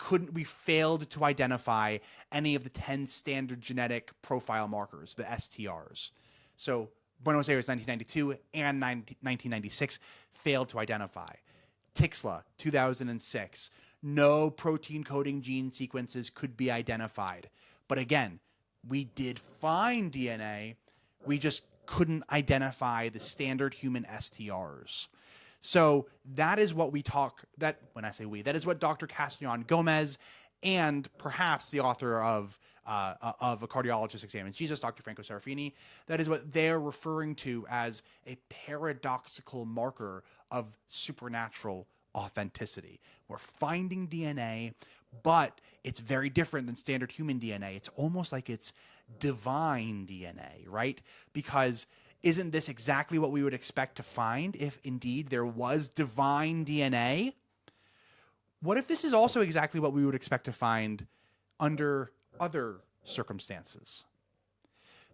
failed to identify any of the 10 standard genetic profile markers, the STRs. So Buenos Aires 1992 and 1996 failed to identify. Tlaxcala 2006, no protein coding gene sequences could be identified. But again, we did find DNA, we just couldn't identify the standard human STRs. So that is what that is what Dr. Castellan Gomez and perhaps the author of A Cardiologist Examines Jesus, Dr. Franco Serafini. That is what they're referring to as a paradoxical marker of supernatural authenticity. We're finding DNA, but it's very different than standard human DNA. It's almost like it's divine DNA, right? Because isn't this exactly what we would expect to find if indeed there was divine DNA? What if this is also exactly what we would expect to find under other circumstances?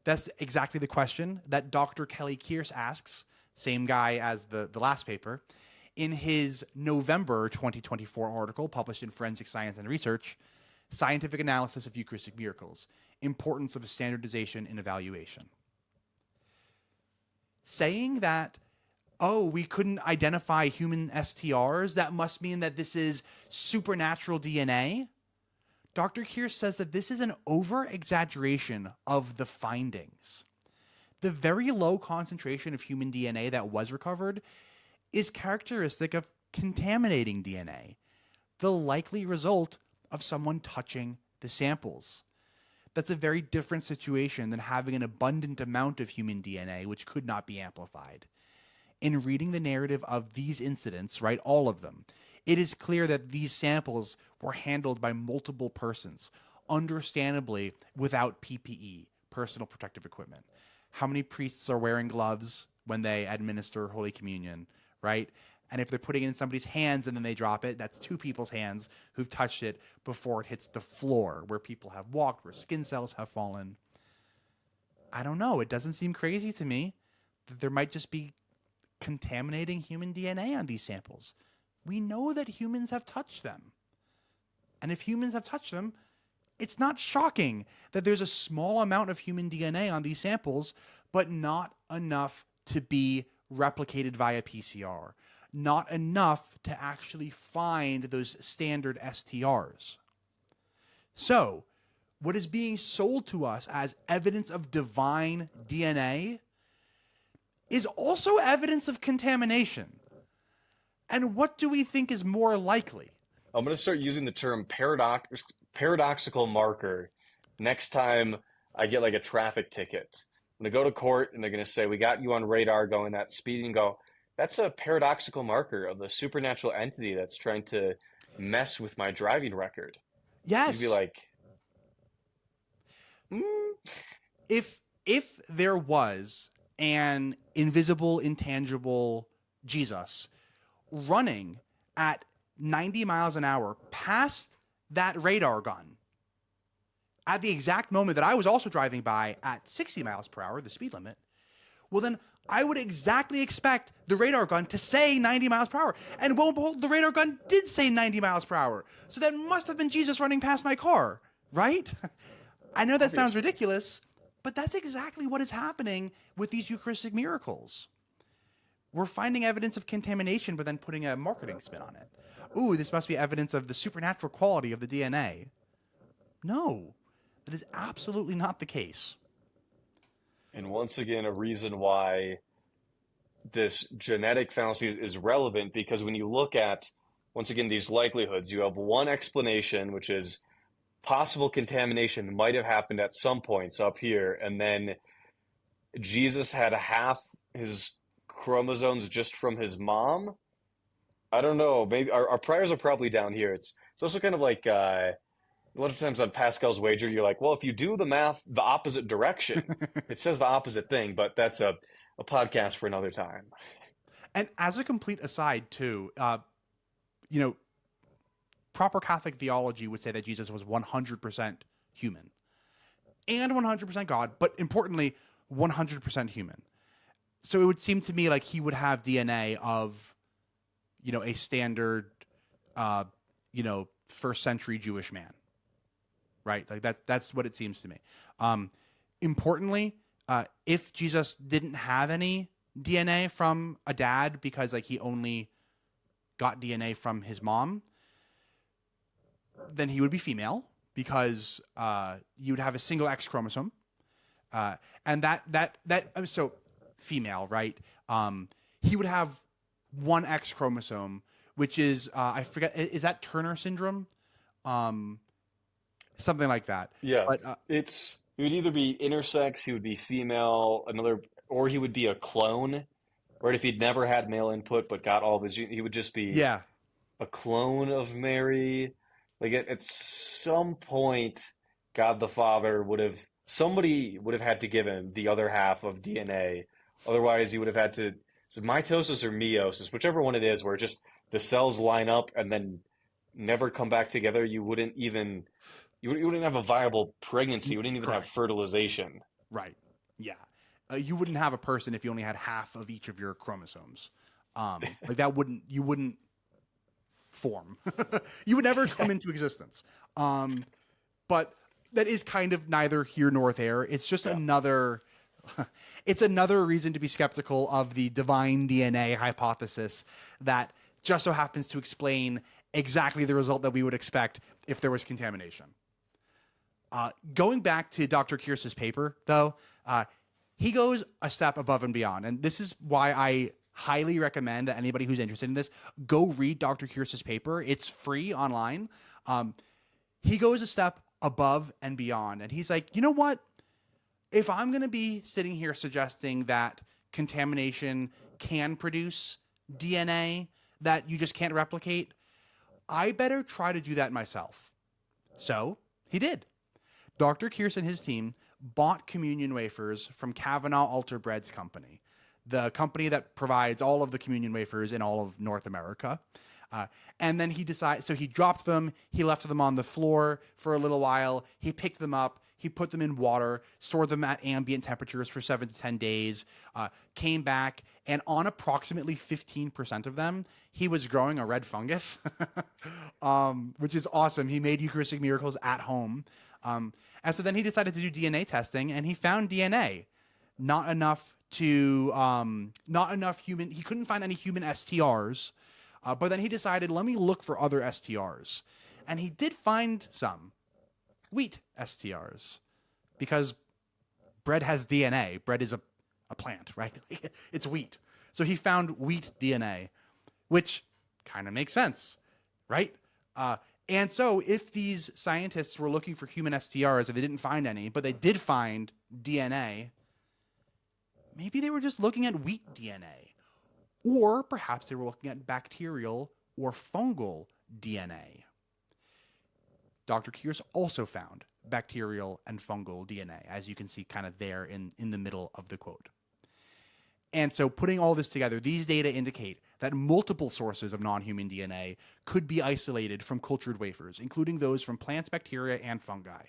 That's exactly the question that Dr. Kelly Kiers asks, same guy as the last paper, in his November 2024 article published in Forensic Science and Research, Scientific Analysis of Eucharistic Miracles, Importance of Standardization in Evaluation. Saying that, oh, we couldn't identify human STRs, that must mean that this is supernatural DNA. Dr. Kiers says that this is an over-exaggeration of the findings. The very low concentration of human DNA that was recovered is characteristic of contaminating DNA, the likely result of someone touching the samples. That's a very different situation than having an abundant amount of human DNA which could not be amplified. In reading the narrative of these incidents, right, all of them, it is clear that these samples were handled by multiple persons, understandably without PPE, personal protective equipment. How many priests are wearing gloves when they administer Holy Communion, right? And if they're putting it in somebody's hands and then they drop it, that's two people's hands who've touched it before it hits the floor, where people have walked, where skin cells have fallen. I don't know. It doesn't seem crazy to me that there might just be contaminating human DNA on these samples. We know that humans have touched them. And if humans have touched them, it's not shocking that there's a small amount of human DNA on these samples, but not enough to be replicated via PCR. Not enough to actually find those standard STRs. So, what is being sold to us as evidence of divine DNA is also evidence of contamination. And what do we think is more likely? I'm going to start using the term paradoxical marker next time I get like a traffic ticket. I'm going to go to court and they're going to say, we got you on radar going that speed, and go, that's a paradoxical marker of the supernatural entity that's trying to mess with my driving record. Yes. You'd be like, If there was an invisible, intangible Jesus running at 90 miles an hour past that radar gun at the exact moment that I was also driving by at 60 miles per hour, the speed limit, well then I would exactly expect the radar gun to say 90 miles per hour. And lo and behold, the radar gun did say 90 miles per hour. So that must have been Jesus running past my car, right? I know that sounds ridiculous, but that's exactly what is happening with these Eucharistic miracles. We're finding evidence of contamination, but then putting a marketing spin on it. Ooh, this must be evidence of the supernatural quality of the DNA. No, that is absolutely not the case. and once again, a reason why this genetic fallacy is relevant, because when you look at, once again, these likelihoods, you have one explanation, which is possible contamination might have happened at some points up here, and then Jesus had half his chromosomes just from his mom. I don't know. Maybe our prayers are probably down here. It's also kind of like a lot of times on Pascal's wager, you're like, well, if you do the math the opposite direction, it says the opposite thing, but that's a podcast for another time. And as a complete aside, too, proper Catholic theology would say that Jesus was 100% human and 100% God, but importantly, 100% human. So it would seem to me like he would have DNA of, a standard, first century Jewish man, right? Like that's what it seems to me. Importantly, if Jesus didn't have any DNA from a dad because he only got DNA from his mom, then he would be female because you would have a single X chromosome, and so female, right? He would have one X chromosome, which is I forget, is that Turner syndrome? something like that. Yeah, But he would either be intersex, he would be female, or he would be a clone. Right? If he'd never had male input but got all of his, he would just be yeah, a clone of Mary. Like at some point, God the Father somebody would have had to give him the other half of DNA. Otherwise, he would have had to, so mitosis or meiosis, whichever one it is, where just the cells line up and then never come back together. You wouldn't have a viable pregnancy. You wouldn't even have correct. fertilization. Right. Yeah. You wouldn't have a person if you only had half of each of your chromosomes. Like you wouldn't form. You would never come into existence. But that is kind of neither here nor there. It's just Yeah. it's another reason to be skeptical of the divine DNA hypothesis that just so happens to explain exactly the result that we would expect if there was contamination. Going back to Dr. Kiers's paper, though, he goes a step above and beyond. And this is why I highly recommend that anybody who's interested in this, go read Dr. Kiers's paper. It's free online. He goes a step above and beyond. And he's like, you know what? If I'm going to be sitting here suggesting that contamination can produce DNA that you just can't replicate, I better try to do that myself. So he did. Dr. Kiers and his team bought communion wafers from Kavanaugh Altar Bread's company, the company that provides all of the communion wafers in all of North America. And then he dropped them. He left them on the floor for a little while. He picked them up. He put them in water, stored them at ambient temperatures for 7 to 10 days, came back, and on approximately 15% of them, he was growing a red fungus, which is awesome. He made Eucharistic miracles at home. And so then he decided to do DNA testing, and he found DNA. Not enough human. He couldn't find any human STRs. But then he decided, let me look for other STRs. And he did find some wheat STRs, because bread has DNA. Bread is a plant, right? It's wheat. So he found wheat DNA, which kind of makes sense, right? And so if these scientists were looking for human STRs and they didn't find any, but they did find DNA, maybe they were just looking at wheat DNA. Or perhaps they were looking at bacterial or fungal DNA. Dr. Kiers also found bacterial and fungal DNA, as you can see kind of there in the middle of the quote. And so putting all this together, these data indicate that multiple sources of non-human DNA could be isolated from cultured wafers, including those from plants, bacteria, and fungi.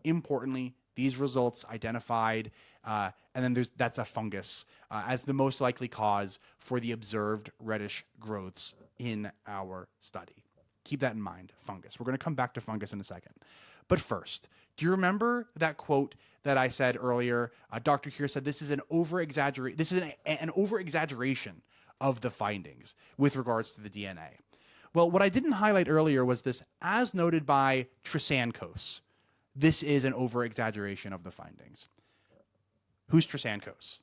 Importantly, these results identified, and then that's a fungus, as the most likely cause for the observed reddish growths in our study. Keep that in mind, fungus. We're going to come back to fungus in a second. But first, do you remember that quote that I said earlier? Dr. Kiers said this is an over-exaggeration of the findings with regards to the DNA. Well, what I didn't highlight earlier was this, as noted by Trian Cos. This is an over-exaggeration of the findings. Who's Trian Cos?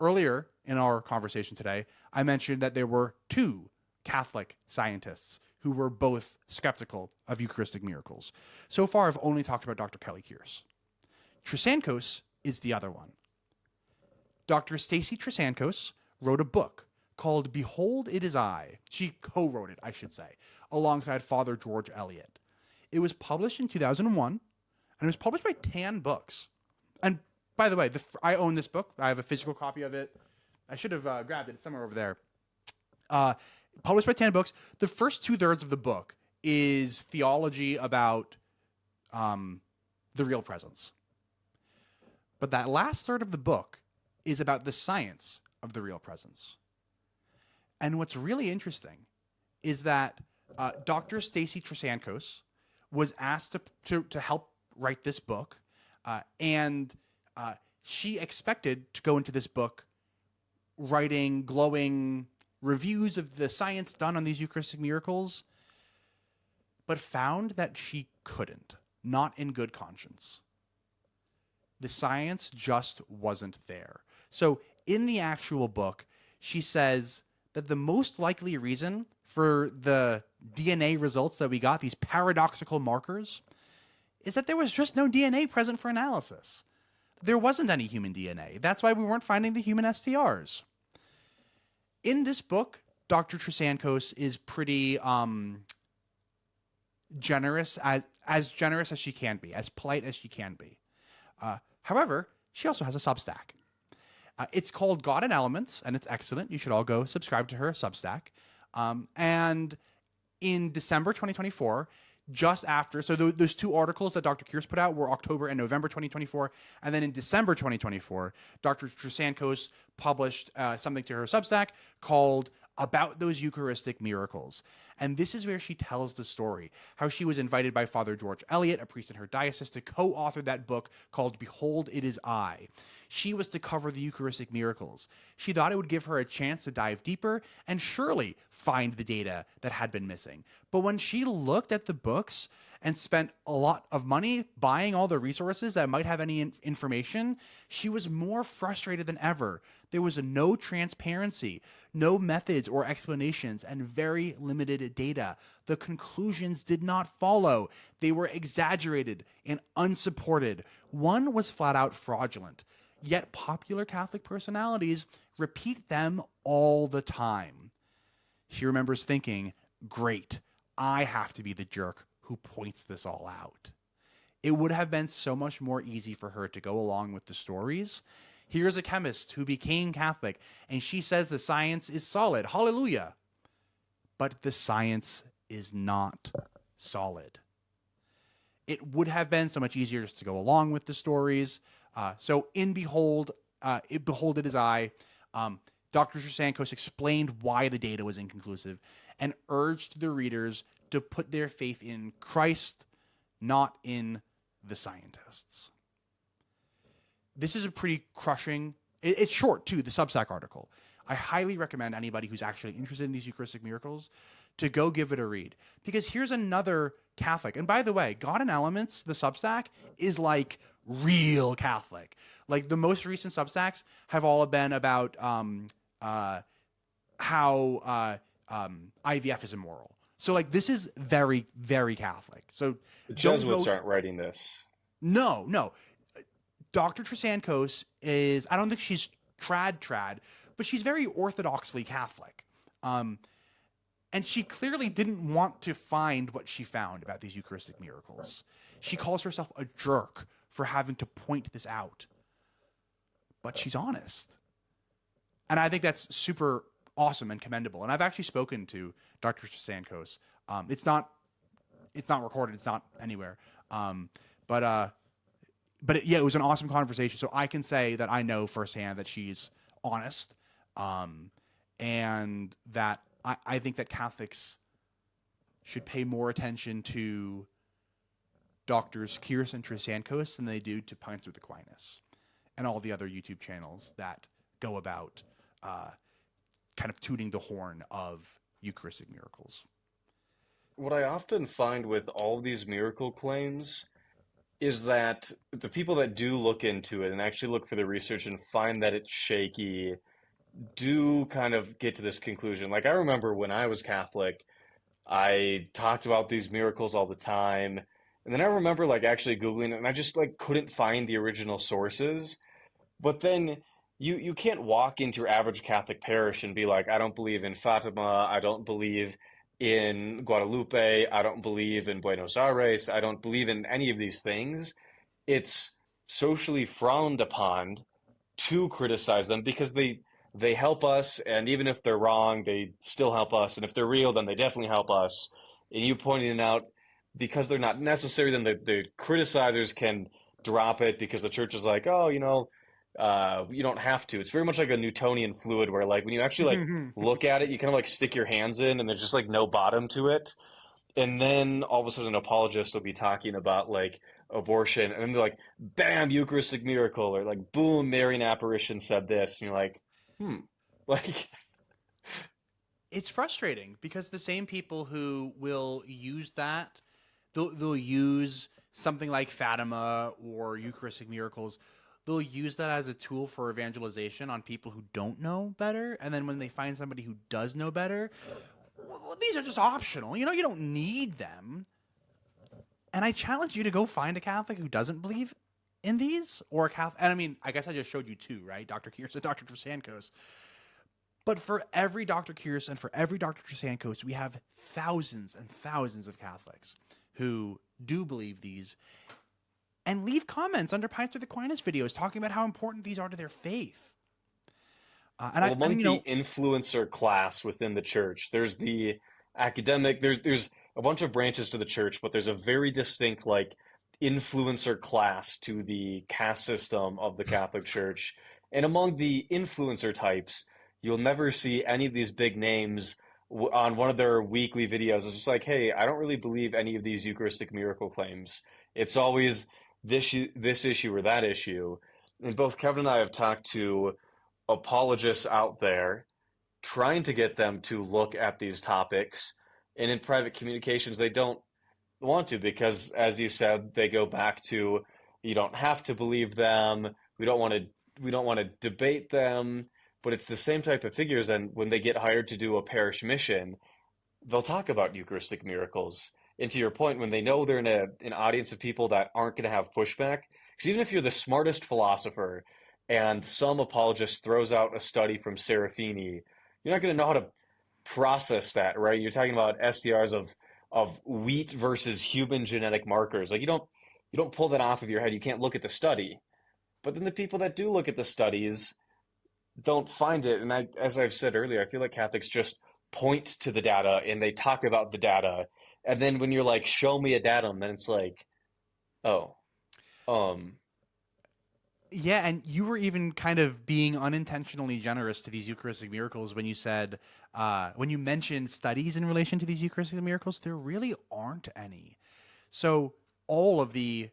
Earlier in our conversation today, I mentioned that there were 2 Catholic scientists who were both skeptical of Eucharistic miracles. So far, I've only talked about Dr. Kelly Kiers. Trian Cos is the other one. Dr. Stacy Trian Cos wrote a book called Behold, It Is I. She co-wrote it, I should say, alongside Father George Eliot. It was published in 2001, and it was published by Tan Books. And by the way, I own this book. I have a physical copy of it. I should have grabbed it. It's somewhere over there. Published by Tan Books. The first 2/3 of the book is theology about the real presence. But that last third of the book is about the science of the real presence. And what's really interesting is that Dr. Stacy Trian Cos was asked to help write this book, and she expected to go into this book writing glowing reviews of the science done on these Eucharistic miracles, but found that she couldn't, not in good conscience. The science just wasn't there. So in the actual book, she says that the most likely reason for the DNA results that we got, these paradoxical markers, is that there was just no DNA present for analysis. There wasn't any human DNA. That's why we weren't finding the human STRs. In this book, Dr. Trian Cos is pretty generous, as generous as she can be, as polite as she can be. However, she also has a Substack. It's called God and Elements, and it's excellent. You should all go subscribe to her Substack. And in December 2024, just after, so those two articles that Dr. Kiers put out were October and November 2024. And then in December 2024, Dr. Trian Cos published something to her Substack called About Those Eucharistic Miracles. And this is where she tells the story, how she was invited by Father George Eliot, a priest in her diocese, to co-author that book called Behold, It Is I. She was to cover the Eucharistic miracles. She thought it would give her a chance to dive deeper and surely find the data that had been missing. But when she looked at the books and spent a lot of money buying all the resources that might have any information, she was more frustrated than ever. There was no transparency, no methods or explanations, and very limited data. The conclusions did not follow. They were exaggerated and unsupported. One was flat out fraudulent. Yet popular Catholic personalities repeat them all the time. She remembers thinking, great, I have to be the jerk who points this all out. It would have been so much more easy for her to go along with the stories. Here's a chemist who became Catholic, and she says the science is solid. Hallelujah. But the science is not solid. It would have been so much easier just to go along with the stories. So in Behold, It Is I, Dr. Trian Cos explained why the data was inconclusive and urged the readers to put their faith in Christ, not in the scientists. This is a pretty crushing, it's short too, the Substack article. I highly recommend anybody who's actually interested in these Eucharistic miracles to go give it a read. Because here's another Catholic. And by the way, God and Elements, the Substack, is like real Catholic. Like the most recent Substacks have all been about how IVF is immoral. So like this is very, very Catholic. So the Jesuits aren't writing this. No. Dr. Trian Cos is, I don't think she's trad, but she's very orthodoxly Catholic. And she clearly didn't want to find what she found about these Eucharistic miracles. She calls herself a jerk for having to point this out. But she's honest. And I think that's super awesome and commendable. And I've actually spoken to Dr. Trian Cos. It's not recorded. It's not anywhere. But it was an awesome conversation. So I can say that I know firsthand that she's honest, and that I think that Catholics should pay more attention to Doctors Kiers and Trian Cos than they do to Pints with Aquinas and all the other YouTube channels that go about kind of tooting the horn of Eucharistic miracles. What I often find with all these miracle claims is that the people that do look into it and actually look for the research and find that it's shaky do kind of get to this conclusion. Like I remember when I was Catholic, I talked about these miracles all the time. And then I remember like actually Googling it and I just like couldn't find the original sources. But then you can't walk into your average Catholic parish and be like, I don't believe in Fatima, I don't believe in Guadalupe, I don't believe in Buenos Aires, I don't believe in any of these things. It's socially frowned upon to criticize them because they help us, and even if they're wrong, they still help us, and if they're real, then they definitely help us. And you pointing it out, because they're not necessary, then the criticizers can drop it because the church is like, oh, you don't have to. It's very much like a Newtonian fluid where like when you actually like look at it, you kind of like stick your hands in and there's just like no bottom to it. And then all of a sudden an apologist will be talking about like abortion and then they're like, bam, Eucharistic miracle, or like, boom, Marian apparition said this. And you're like, like it's frustrating because the same people who will use that, they'll use something like Fatima or Eucharistic miracles. They'll use that as a tool for evangelization on people who don't know better. And then when they find somebody who does know better, well, these are just optional. You don't need them. And I challenge you to go find a Catholic who doesn't believe in these, or a Catholic. And I mean, I guess I just showed you two, right? Dr. Kiers and Dr. Trian Cos. But for every Dr. Kiers and for every Dr. Trian Cos, we have thousands and thousands of Catholics who do believe these and leave comments under Pints with Aquinas videos talking about how important these are to their faith. Well, among the influencer class within the church, there's the academic, there's a bunch of branches to the church, but there's a very distinct like influencer class to the caste system of the Catholic Church. And among the influencer types, you'll never see any of these big names on one of their weekly videos. It's just like, hey, I don't really believe any of these Eucharistic miracle claims. It's always this issue or that issue. And both Kevin and I have talked to apologists out there trying to get them to look at these topics. And in private communications, they don't want to because, as you said, they go back to you don't have to believe them. We don't want to debate them. But it's the same type of figures. And when they get hired to do a parish mission, they'll talk about Eucharistic miracles. And to your point, when they know they're in an audience of people that aren't going to have pushback, because even if you're the smartest philosopher and some apologist throws out a study from Serafini, you're not going to know how to process that, right? You're talking about SDRs of wheat versus human genetic markers. Like you don't pull that off of your head. You can't look at the study. But then the people that do look at the studies don't find it. And as I've said earlier, I feel like Catholics just point to the data and they talk about the data. And then when you're like, show me a datum, then it's like, oh, um, Yeah, and you were even kind of being unintentionally generous to these Eucharistic miracles when you said, when you mentioned studies in relation to these Eucharistic miracles, there really aren't any. So all of the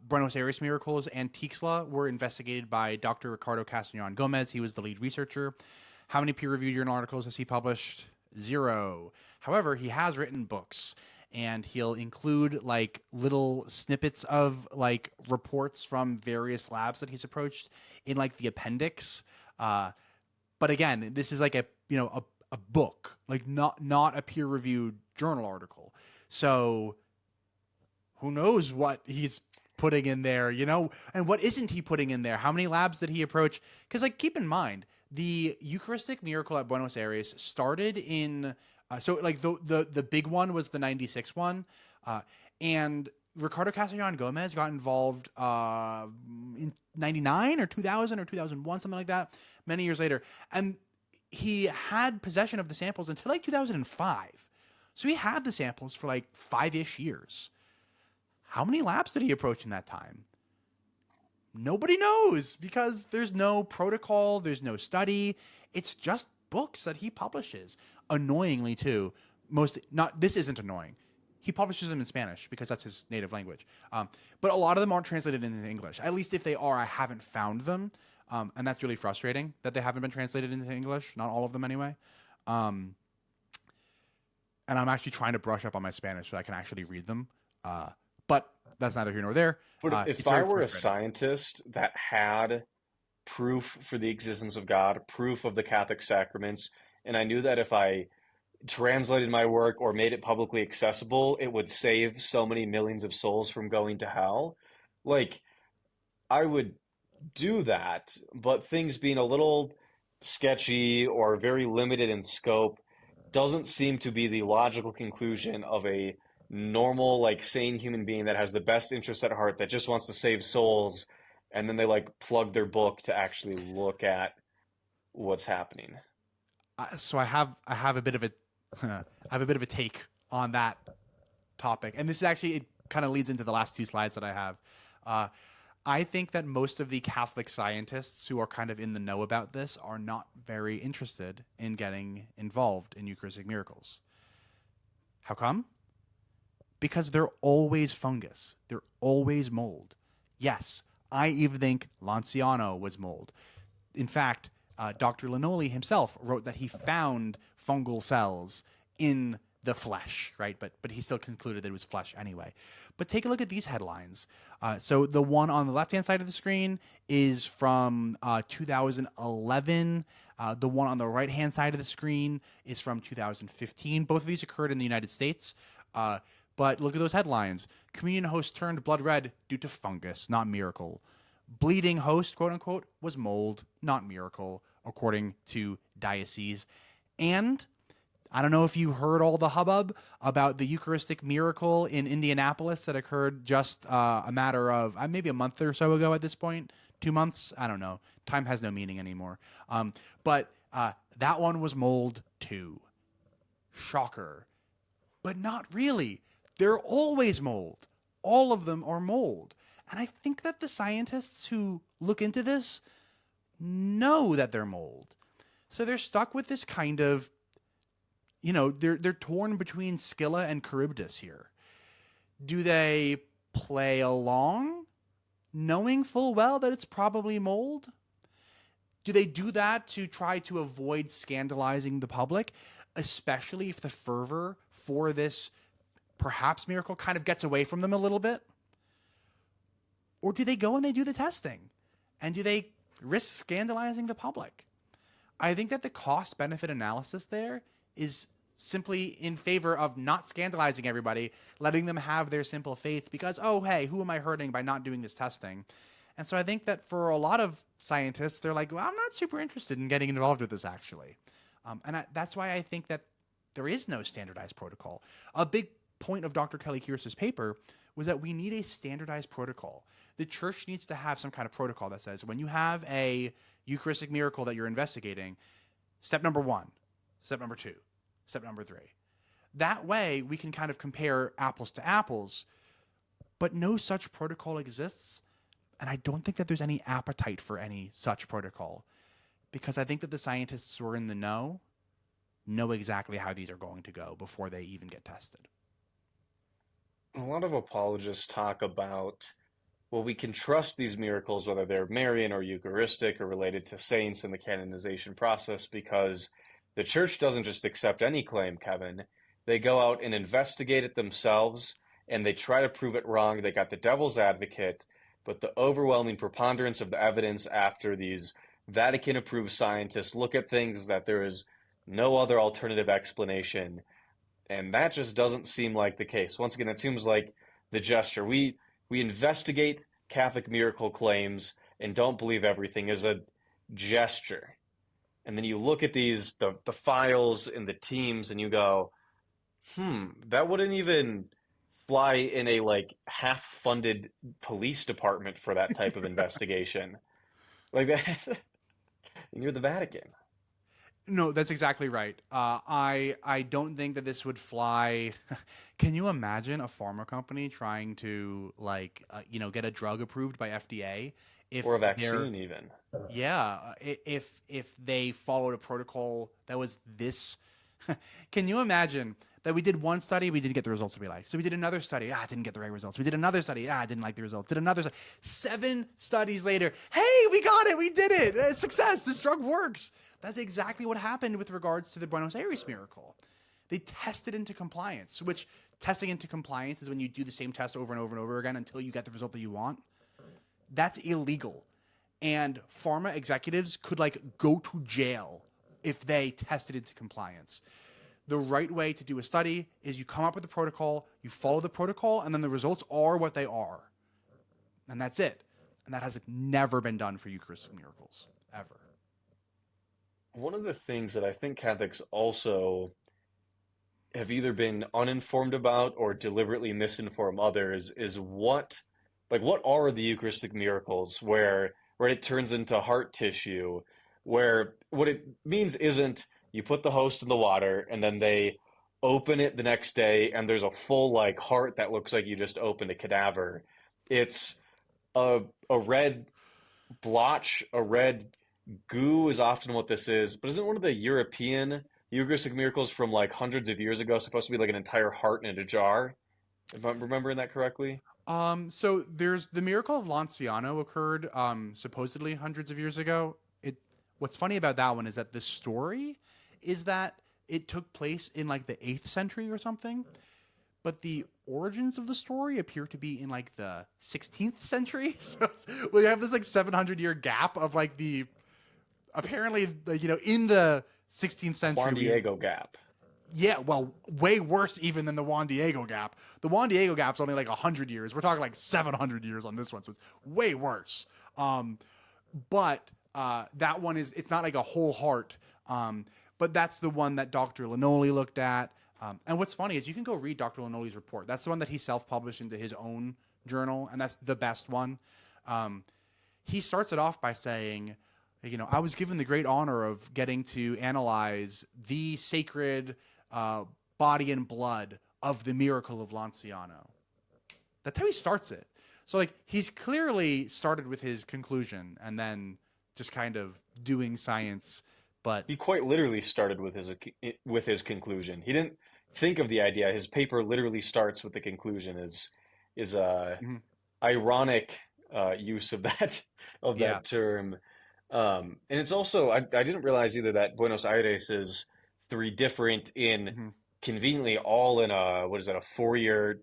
Buenos Aires miracles and Tlaxcala were investigated by Dr. Ricardo Castellan Gomez. He was the lead researcher. How many peer-reviewed journal articles has he published? 0. However, he has written books, and he'll include like little snippets of like reports from various labs that he's approached in like the appendix. But again, this is like a book, like not a peer-reviewed journal article. So who knows what he's putting in there, and what isn't he putting in there? How many labs did he approach? Because like keep in mind, the Eucharistic miracle at Buenos Aires started in so like the big one was the 96 one, and Ricardo Castellan Gomez got involved in 99 or 2000 or 2001, something like that, many years later, and he had possession of the samples until like 2005. So he had the samples for like 5-ish years. How many labs did he approach in that time? Nobody knows because there's no protocol, there's no study. It's just books that he publishes. Annoyingly, too, this isn't annoying. He publishes them in Spanish because that's his native language. But a lot of them aren't translated into English. At least if they are, I haven't found them. And that's really frustrating that they haven't been translated into English. Not all of them anyway. And I'm actually trying to brush up on my Spanish so I can actually read them. But that's neither here nor there. But if I were a scientist that had proof for the existence of God, proof of the Catholic sacraments, and I knew that if I translated my work or made it publicly accessible, it would save so many millions of souls from going to hell, like, I would do that. But things being a little sketchy or very limited in scope doesn't seem to be the logical conclusion of a normal, like, sane human being that has the best interest at heart, that just wants to save souls, and then they like plug their book to actually look at what's happening. So I have a bit of a I have a bit of a take on that topic, and this is actually, it kind of leads into the last 2 slides that I have. I think that most of the Catholic scientists who are kind of in the know about this are not very interested in getting involved in Eucharistic miracles. How come? Because they're always fungus. They're always mold. Yes, I even think Lonciano was mold. In fact, Dr. Linoli himself wrote that he found fungal cells in the flesh, right? But he still concluded that it was flesh anyway. But take a look at these headlines. So the one on the left-hand side of the screen is from 2011. The one on the right-hand side of the screen is from 2015. Both of these occurred in the United States. But look at those headlines. Communion host turned blood red due to fungus, not miracle. Bleeding host, quote unquote, was mold, not miracle, according to diocese. And I don't know if you heard all the hubbub about the Eucharistic miracle in Indianapolis that occurred just a matter of maybe a month or so ago at this point. 2 months? I don't know. Time has no meaning anymore. But that one was mold too. Shocker. But not really. They're always mold. All of them are mold. And I think that the scientists who look into this know that they're mold. So they're stuck with this kind of, they're torn between Scylla and Charybdis here. Do they play along, knowing full well that it's probably mold? Do they do that to try to avoid scandalizing the public, especially if the fervor for this perhaps miracle kind of gets away from them a little bit? Or do they go and they do the testing? And do they risk scandalizing the public? I think that the cost-benefit analysis there is simply in favor of not scandalizing everybody, letting them have their simple faith because, oh, hey, who am I hurting by not doing this testing? And so I think that for a lot of scientists, they're like, well, I'm not super interested in getting involved with this, actually. That's why I think that there is no standardized protocol. A big point of Dr. Kelly Kiers' paper was that we need a standardized protocol. The church needs to have some kind of protocol that says when you have a Eucharistic miracle that you're investigating, step number 1, step number 2, step number 3. That way we can kind of compare apples to apples, but no such protocol exists. And I don't think that there's any appetite for any such protocol because I think that the scientists who are in the know exactly how these are going to go before they even get tested. A lot of apologists talk about, well, we can trust these miracles, whether they're Marian or Eucharistic or related to saints in the canonization process, because the church doesn't just accept any claim, Kevin. They go out and investigate it themselves, and they try to prove it wrong. They got the devil's advocate, but the overwhelming preponderance of the evidence after these Vatican-approved scientists look at things that there is no other alternative explanation. And that just doesn't seem like the case. Once again, it seems like the gesture. We investigate Catholic miracle claims and don't believe everything is a gesture. And then you look at the files and the teams and you go, that wouldn't even fly in a half-funded police department for that type of investigation. Like that. And you're the Vatican. No, that's exactly right. I don't think that this would fly. Can you imagine a pharma company trying to get a drug approved by FDA or a vaccine even? Yeah, if they followed a protocol that was this. Can you imagine that we did one study, we didn't get the results we liked. So we did another study, didn't get the right results. We did another study, didn't like the results. Did another 7 studies later, hey, we got it, we did it, success, this drug works. That's exactly what happened with regards to the Buenos Aires miracle. They tested into compliance, which testing into compliance is when you do the same test over and over and over again until you get the result that you want. That's illegal. And pharma executives could go to jail if they tested into compliance. The right way to do a study is you come up with a protocol, you follow the protocol, and then the results are what they are. And that's it. And that has never been done for Eucharistic miracles, ever. One of the things that I think Catholics also have either been uninformed about or deliberately misinform others is what are the Eucharistic miracles where it turns into heart tissue, where what it means isn't you put the host in the water and then they open it the next day and there's a full heart that looks like you just opened a cadaver. It's a red blotch, a red goo is often what this is, but isn't one of the European Eucharistic miracles from hundreds of years ago supposed to be an entire heart in a jar? If I'm remembering that correctly? So there's the miracle of Lonciano occurred supposedly hundreds of years ago. What's funny about that one is that the story is that it took place in the 8th century or something, but the origins of the story appear to be in the 16th century. So we have this 700-year gap of apparently in the 16th century. Juan Diego gap. Yeah, well, way worse even than the Juan Diego gap. The Juan Diego gap's only like 100 years. We're talking like 700 years on this one, so it's way worse. But that one is, it's not like a whole heart. But that's the one that Dr. Lannoli looked at. And what's funny is you can go read Dr. Lannoli's report. That's the one that he self-published into his own journal, and that's the best one. He starts it off by saying, I was given the great honor of getting to analyze the sacred body and blood of the miracle of Lonciano. That's how he starts it. So like he's clearly started with his conclusion and then just kind of doing science, but He quite literally started with his conclusion. He didn't think of the idea. His paper literally starts with the conclusion. Is a mhm, ironic use of yeah. that term. And it's also I didn't realize either that Buenos Aires is three different in Mhm, conveniently all in a what is that, a 4 year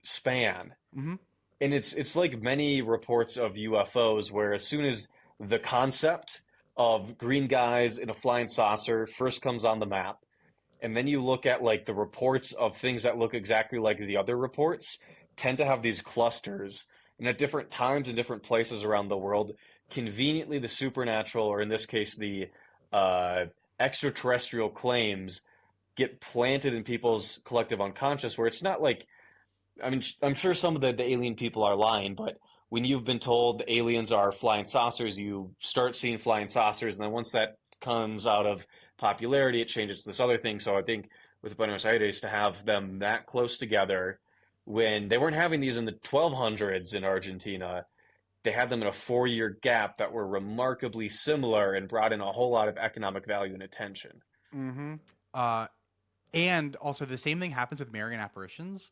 span. mhm, And it's like many reports of UFOs where as soon as the concept of green guys in a flying saucer first comes on the map, and then you look at like the reports of things that look exactly like the other reports, tend to have these clusters, and at different times in different places around the world, conveniently the supernatural, or in this case the uh, extraterrestrial claims, get planted in people's collective unconscious, where it's not like, I mean, I'm sure some of the alien people are lying, but when you've been told the aliens are flying saucers, you start seeing flying saucers, and then once that comes out of popularity, it changes to this other thing. So I think with Buenos Aires, to have them that close together, when they weren't having these in the 1200s in Argentina, they had them in a 4 year gap that were remarkably similar and brought in a whole lot of economic value and attention. mhm. Uh, and also the same thing happens with Marian apparitions.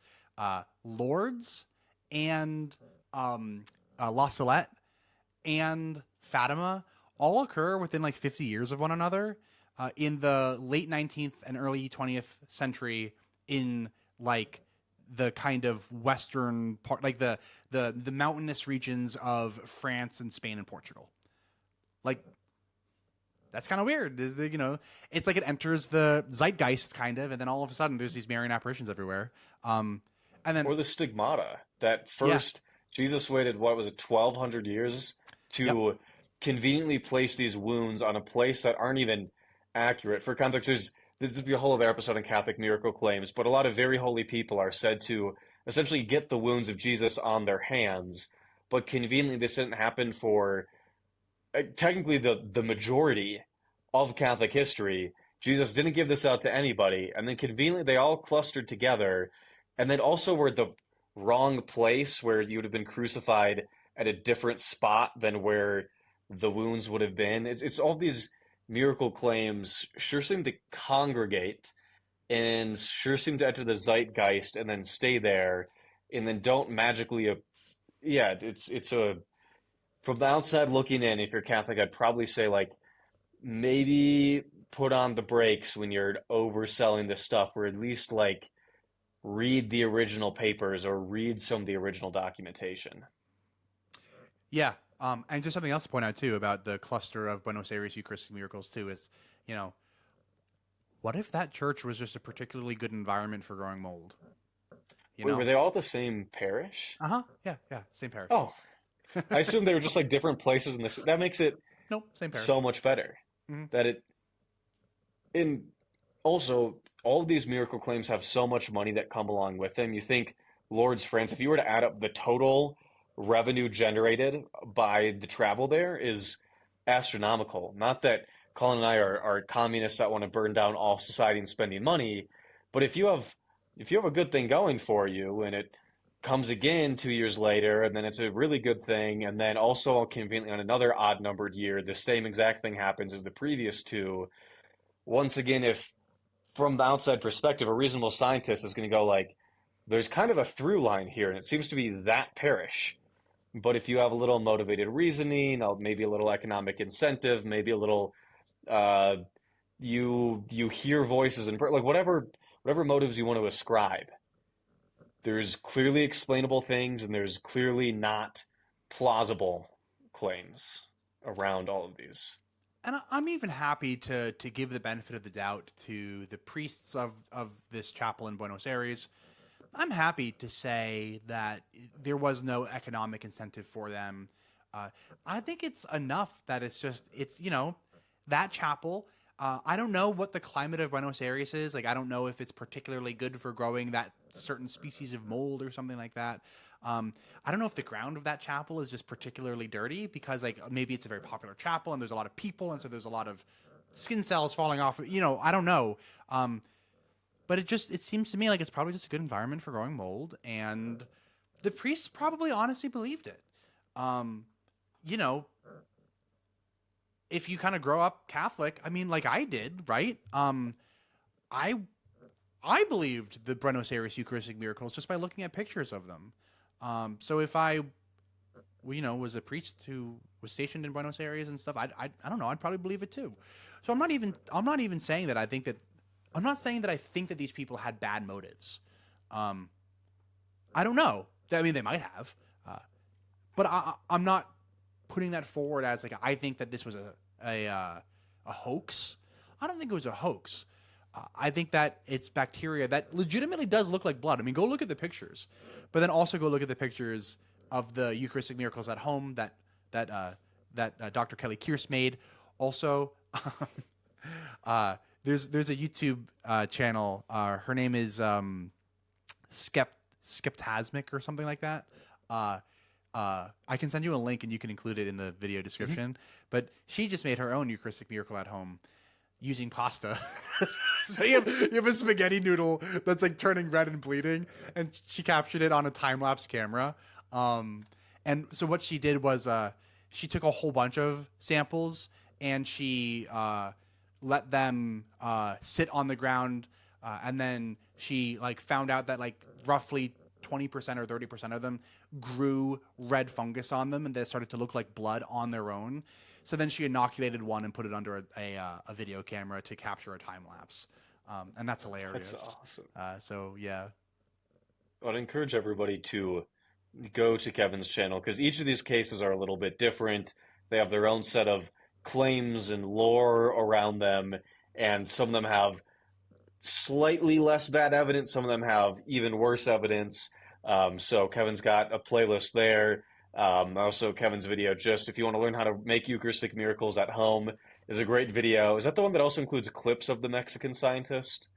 Lourdes and La Salette and Fatima all occur within like 50 years of one another in the late 19th and early 20th century in like the kind of western part, like the mountainous regions of France and Spain and Portugal. Like that's kind of weird. It's like it enters the zeitgeist kind of, and then all of a sudden there's these Marian apparitions everywhere. Um, and then Or the stigmata that yeah, first Jesus waited, what was it, 1200 years yep, to conveniently place these wounds on a place that aren't even accurate. For context, this would be a whole other episode on Catholic miracle claims, but a lot of very holy people are said to essentially get the wounds of Jesus on their hands, but conveniently this didn't happen for technically the majority of Catholic history. Jesus didn't give this out to anybody, and then conveniently they all clustered together, and then also were the wrong place where you would have been crucified at a different spot than where the wounds would have been. It's all these miracle claims sure seem to congregate and sure seem to enter the zeitgeist and then stay there, and then don't magically. Yeah, it's a from the outside looking in. If you're Catholic, I'd probably say like maybe put on the brakes when you're overselling this stuff, or at least like read the original papers or read some of the original documentation. yeah. And just something else to point out too about the cluster of Buenos Aires Eucharistic miracles too is, you know, what if that church was just a particularly good environment for growing mold? You Wait, were know? they all the same parish? Uh huh. Yeah, yeah. Same parish. Oh, I assume they were just like different places in this. That makes it Nope, same so parish. much better. Mm-hmm. That it in also all of these miracle claims have so much money that come along with them. You think Lord's France, if you were to add up the total revenue generated by the travel there, is astronomical. Not that Colin and I are communists that want to burn down all society and spending money, but if you have a good thing going for you and it comes again 2 years later, and then it's a really good thing, and then also conveniently on another odd numbered year, the same exact thing happens as the previous two. Once again, if from the outside perspective, a reasonable scientist is going to go like, there's kind of a through line here, and it seems to be that parish. But if you have a little motivated reasoning, maybe a little economic incentive, maybe a little uh, you hear voices and like whatever motives you want to ascribe, there's clearly explainable things and there's clearly not plausible claims around all of these. And I'm even happy to give the benefit of the doubt to the priests of this chapel in Buenos Aires. I'm happy to say that there was no economic incentive for them. I think it's enough that it's that chapel. I don't know what the climate of Buenos Aires is. Like, I don't know if it's particularly good for growing that certain species of mold or something like that. I don't know if the ground of that chapel is just particularly dirty because, like, maybe it's a very popular chapel and there's a lot of people, and so there's a lot of skin cells falling off. I don't know. But it seems to me like it's probably just a good environment for growing mold, and the priests probably honestly believed it. You know, if you kind of grow up Catholic, I mean, like I did, right? I I believed the Buenos Aires Eucharistic miracles just by looking at pictures of them. So if I, was a priest who was stationed in Buenos Aires and stuff, I don't know, I'd probably believe it too. So I'm not even saying that I'm not saying that I think that these people had bad motives. I don't know. I mean, they might have, but I'm not putting that forward as like I think that this was a hoax. I don't think it was a hoax. I think that it's bacteria that legitimately does look like blood. I mean, go look at the pictures, but then also go look at the pictures of the Eucharistic miracles at home that Dr. Kelly Kiers made. Also, there's a YouTube channel. Her name is Skepticism or something like that. I can send you a link and you can include it in the video description. Mm-hmm. But she just made her own Eucharistic miracle at home using pasta. So you have a spaghetti noodle that's like turning red and bleeding, and she captured it on a time-lapse camera. And so what she did was she took a whole bunch of samples and she let them sit on the ground, and then she like found out that like roughly 20% or 30% of them grew red fungus on them, and they started to look like blood on their own. So then she inoculated one and put it under a video camera to capture a time lapse, and that's hilarious. That's awesome. So yeah, I'd encourage everybody to go to Kevin's channel because each of these cases are a little bit different. They have their own set of claims and lore around them, and some of them have slightly less bad evidence. Some of them have even worse evidence. So Kevin's got a playlist there. Also, Kevin's video, just if you want to learn how to make Eucharistic miracles at home, is a great video. Is that the one that also includes clips of the Mexican scientist?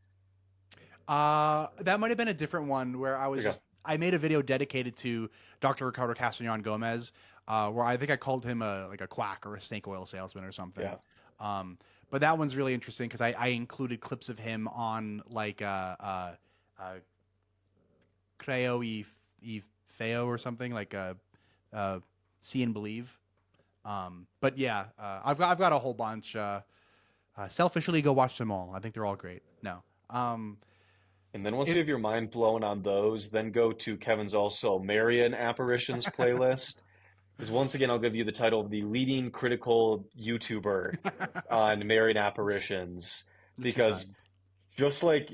That might have been a different one where I made a video dedicated to Dr. Ricardo Castellan Gomez, where I think I called him a quack or a snake oil salesman or something. Yeah. But that one's really interesting because I included clips of him on like Creo y Feo or something like See and Believe. But yeah, I've got a whole bunch. Selfishly, go watch them all. I think they're all great. No. And then once you have your mind blown on those, then go to Kevin's also Marian apparitions playlist. Because once again, I'll give you the title of the leading critical YouTuber on Marian apparitions. Because just like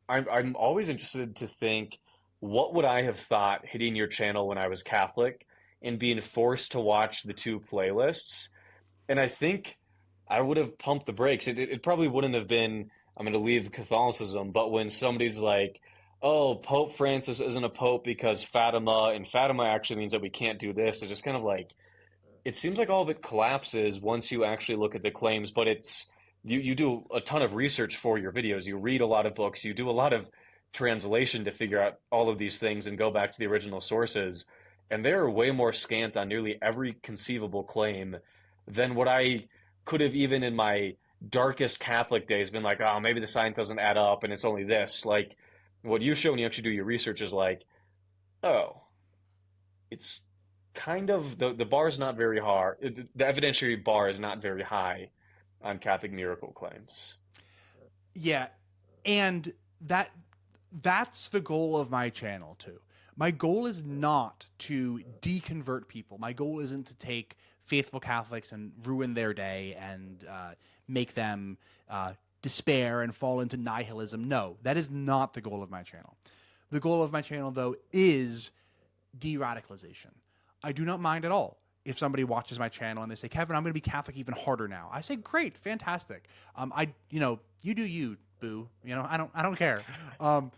I'm always interested to think, what would I have thought hitting your channel when I was Catholic and being forced to watch the two playlists? And I think I would have pumped the brakes. It probably wouldn't have been, I'm going to leave Catholicism, but when somebody's like, oh, Pope Francis isn't a pope because Fatima, and Fatima actually means that we can't do this, it's just kind of like, it seems like all of it collapses once you actually look at the claims, but you do a ton of research for your videos. You read a lot of books. You do a lot of translation to figure out all of these things and go back to the original sources. And they're way more scant on nearly every conceivable claim than what I could have even in my darkest Catholic days been like, oh, maybe the science doesn't add up and it's only this. Like, what you show when you actually do your research is like, oh, it's kind of, the bar is not very hard. The evidentiary bar is not very high on Catholic miracle claims. Yeah, and that's the goal of my channel too. My goal is not to deconvert people. My goal isn't to take faithful Catholics and ruin their day and make them despair and fall into nihilism. No, that is not the goal of my channel. The goal of my channel, though, is de-radicalization. I do not mind at all if somebody watches my channel and they say, Kevin, I'm going to be Catholic even harder now, I say, great, fantastic. You do you, boo. I don't care. But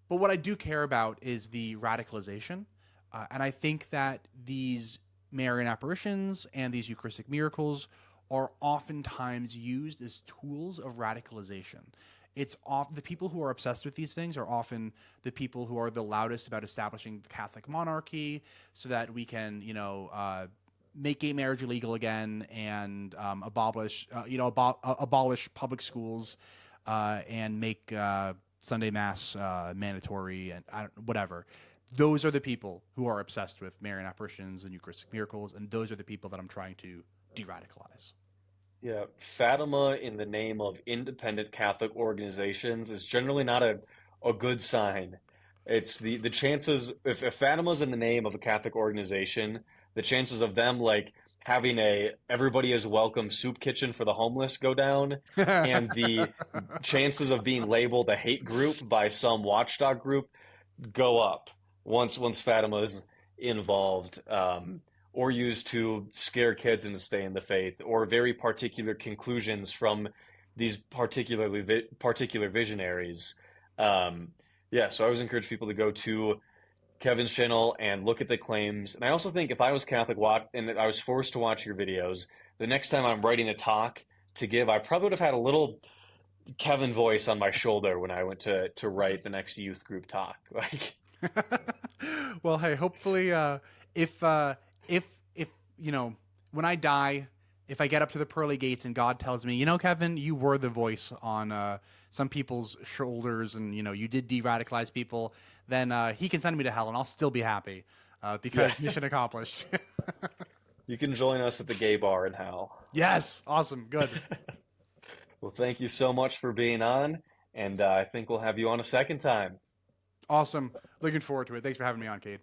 what I do care about is the radicalization. And I think that these Marian apparitions and these Eucharistic miracles are oftentimes used as tools of radicalization. It's often the people who are obsessed with these things are often the people who are the loudest about establishing the Catholic monarchy so that we can, make gay marriage illegal again and abolish public schools and make Sunday Mass mandatory and whatever. Those are the people who are obsessed with Marian apparitions and Eucharistic miracles, and those are the people that I'm trying to de-radicalize. Yeah, Fatima in the name of independent Catholic organizations is generally not a good sign. It's the chances if Fatima's in the name of a Catholic organization, the chances of them like having a everybody is welcome soup kitchen for the homeless go down, and the chances of being labeled a hate group by some watchdog group go up once Fatima's involved. Or used to scare kids into staying in the faith, or very particular conclusions from these particular visionaries. Yeah, so I always encourage people to go to Kevin's channel and look at the claims. And I also think if I was Catholic and I was forced to watch your videos, the next time I'm writing a talk to give, I probably would have had a little Kevin voice on my shoulder when I went to write the next youth group talk. Like, well, hey, hopefully, if when I die, if I get up to the pearly gates and God tells me, Kevin, you were the voice on some people's shoulders, and you did de-radicalize people, then he can send me to hell, and I'll still be happy because mission accomplished. You can join us at the gay bar in hell. Yes, awesome, good. Well, thank you so much for being on, and I think we'll have you on a second time. Awesome. Looking forward to it. Thanks for having me on, Cade.